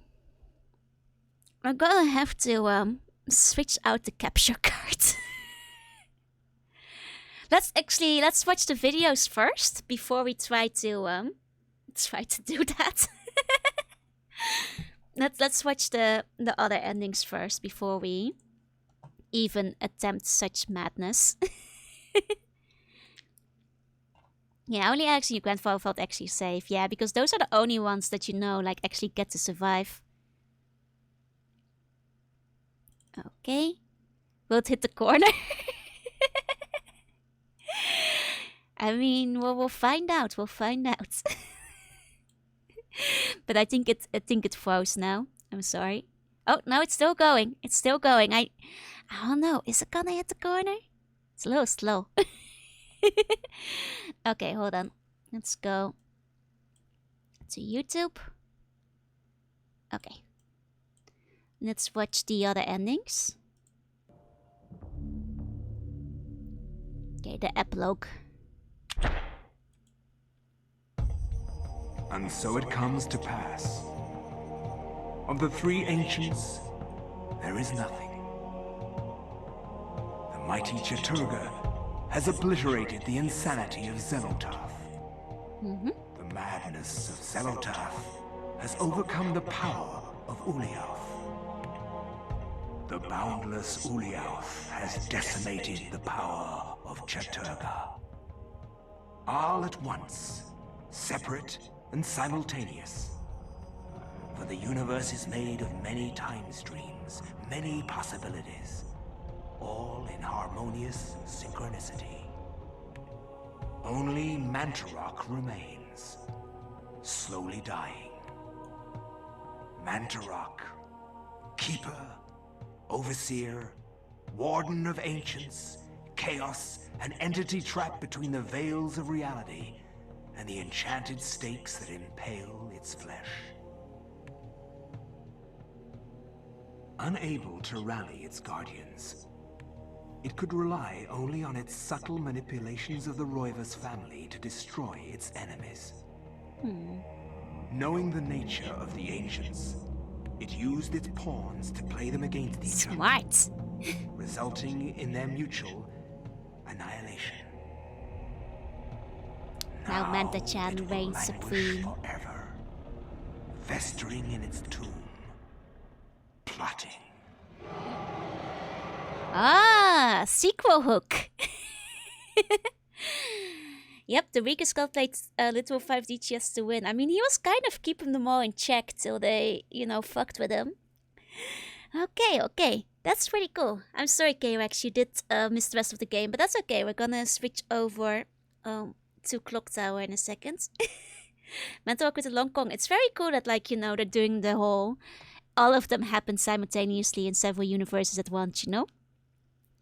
We're gonna have to, switch out the capture card. Let's watch the videos first before we try to do that. Let's watch the other endings first before we even attempt such madness. Yeah, only Alex and your grandfather felt actually safe. Yeah, because those are the only ones that you know like actually get to survive. Okay. Will it hit the corner? I mean, well, we'll find out. We'll find out. But I think it froze now. I'm sorry. Oh no, it's still going. It's still going. I don't know. Is it gonna hit the corner? It's a little slow. Okay, hold on. Let's go to YouTube. Okay. Let's watch the other endings. Okay, the epilogue. And so it comes to pass. Of the three ancients, there is nothing. The mighty Chattur'gha has obliterated the insanity of Xenotarth. The madness of Xenotarth has overcome the power of Ulyaoth. The boundless Ulyaoth has decimated the power of Chattur'gha. All at once, separate and simultaneous. For the universe is made of many time streams, many possibilities, all in harmonious synchronicity. Only Mantarok remains, slowly dying. Mantarok, Keeper, Overseer, Warden of Ancients, Chaos, an entity trapped between the veils of reality and the enchanted stakes that impale its flesh. Unable to rally its guardians, it could rely only on its subtle manipulations of the Roivas family to destroy its enemies. Knowing the nature of the Ancients, it used its pawns to play them against each other, Smart. resulting in their mutual annihilation. Now it Manta-chan will reigns languish supreme. forever, festering in its tomb, plotting. Ah, sequel hook. Yep, the weakest god played Little 5D chess to win. I mean, he was kind of keeping them all in check till they, fucked with him. Okay. That's pretty cool. I'm sorry, K-Rex, you did miss the rest of the game, but that's okay. We're gonna switch over to Clock Tower in a second. Mental Walk with the Long Kong. It's very cool that, they're doing the whole... All of them happen simultaneously in several universes at once,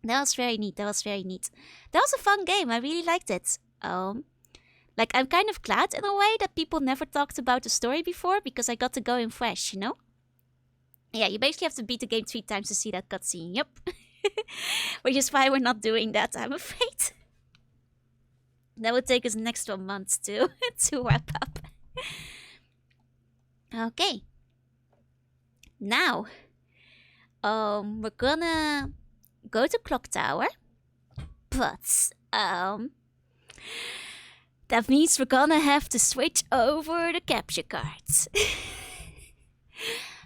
That was very neat. That was a fun game. I really liked it. I'm kind of glad in a way that people never talked about the story before because I got to go in fresh, Yeah, you basically have to beat the game 3 times to see that cutscene. Yep. Which is why we're not doing that, I'm afraid. That would take us an extra month to wrap up. Okay. Now, we're gonna go to Clock Tower, but that means we're gonna have to switch over the capture cards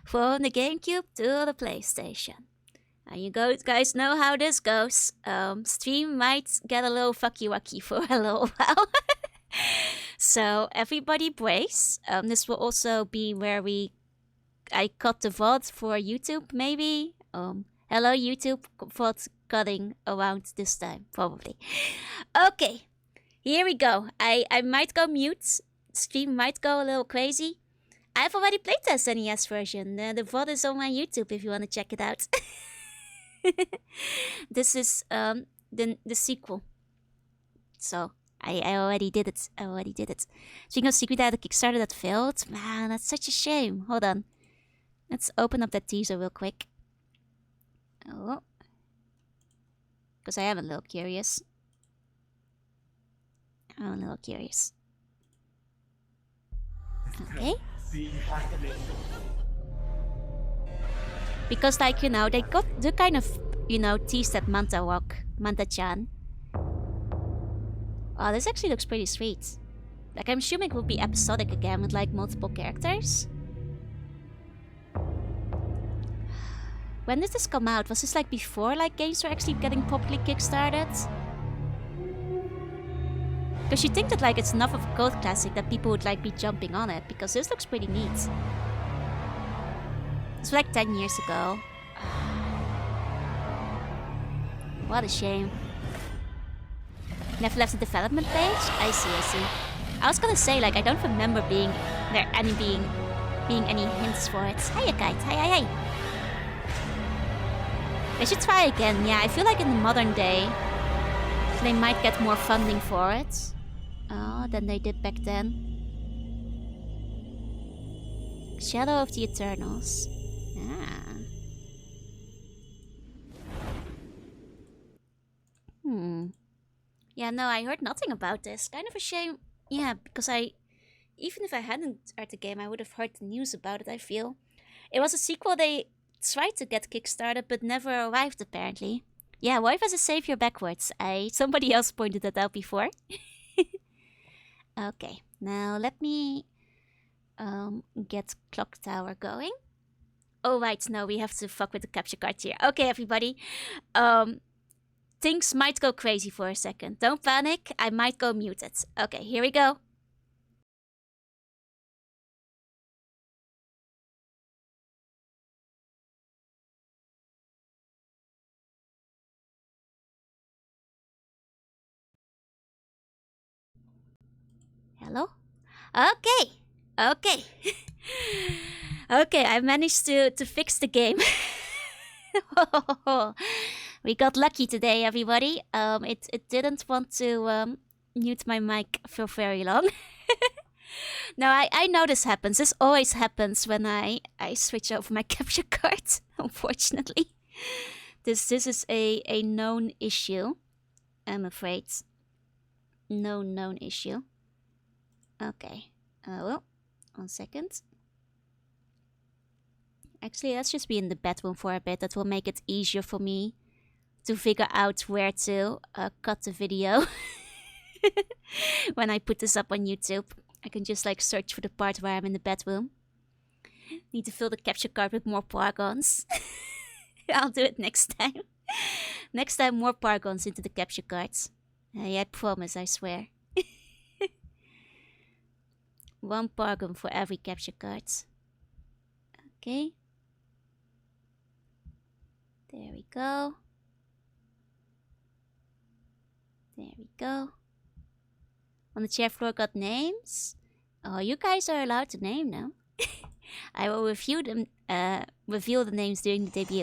from the GameCube to the PlayStation. And you guys know how this goes. Stream might get a little fucky-wucky for a little while. So everybody brace. This will also be where I cut the VOD for YouTube, maybe. Hello, YouTube. VOD cutting around this time, probably. Okay, here we go. I might go mute. Stream might go a little crazy. I've already played the SNES version. The VOD is on my YouTube if you want to check it out. This is the sequel. So I already did it. Speaking of secret out the Kickstarter that failed, man, that's such a shame. Hold on. Let's open up that teaser real quick. Oh. Because I am a little curious. Okay. Because, they got the kind of, teased at Manta-chan. Oh, this actually looks pretty sweet. I'm assuming it will be episodic again with, multiple characters. When did this come out? Was this, before, games were actually getting properly kickstarted? Because you think that, it's enough of a cult classic that people would, be jumping on it. Because this looks pretty neat. It's 10 years ago. What a shame. Never left the development page? I see. I was gonna say, I don't remember being any hints for it. Hiya, Kite. Hi. They should try again. Yeah, I feel in the modern day, they might get more funding for it. Than they did back then. Shadow of the Eternals. Yeah, no, I heard nothing about this. Kind of a shame. Yeah, because even if I hadn't heard the game, I would have heard the news about it, I feel. It was a sequel they tried to get kickstarted, but never arrived, apparently. Yeah, Wife as a savior backwards. Somebody else pointed that out before. Okay, now let me get Clock Tower going. Oh, right, no, we have to fuck with the capture card here. Okay, everybody. Things might go crazy for a second. Don't panic, I might go muted. Okay, here we go. Hello? Okay. Okay. Okay, I managed to fix the game. We got lucky today, everybody. It didn't want to mute my mic for very long. No, I know this happens. This always happens when I switch over my capture card, unfortunately. This is a known issue, I'm afraid. Known issue. Okay. Well, 1 second. Actually, let's just be in the bedroom for a bit. That will make it easier for me to figure out where to cut the video. When I put this up on YouTube, I can just like search for the part where I'm in the bedroom. Need to fill the capture card with more paragons. I'll do it next time. Next time, more paragons into the capture cards. Yeah, I promise, I swear. 1 paragon for every capture card. Okay. There we go. There we go. On the chair floor got names. Oh, you guys are allowed to name now. I will reveal the names during the debut.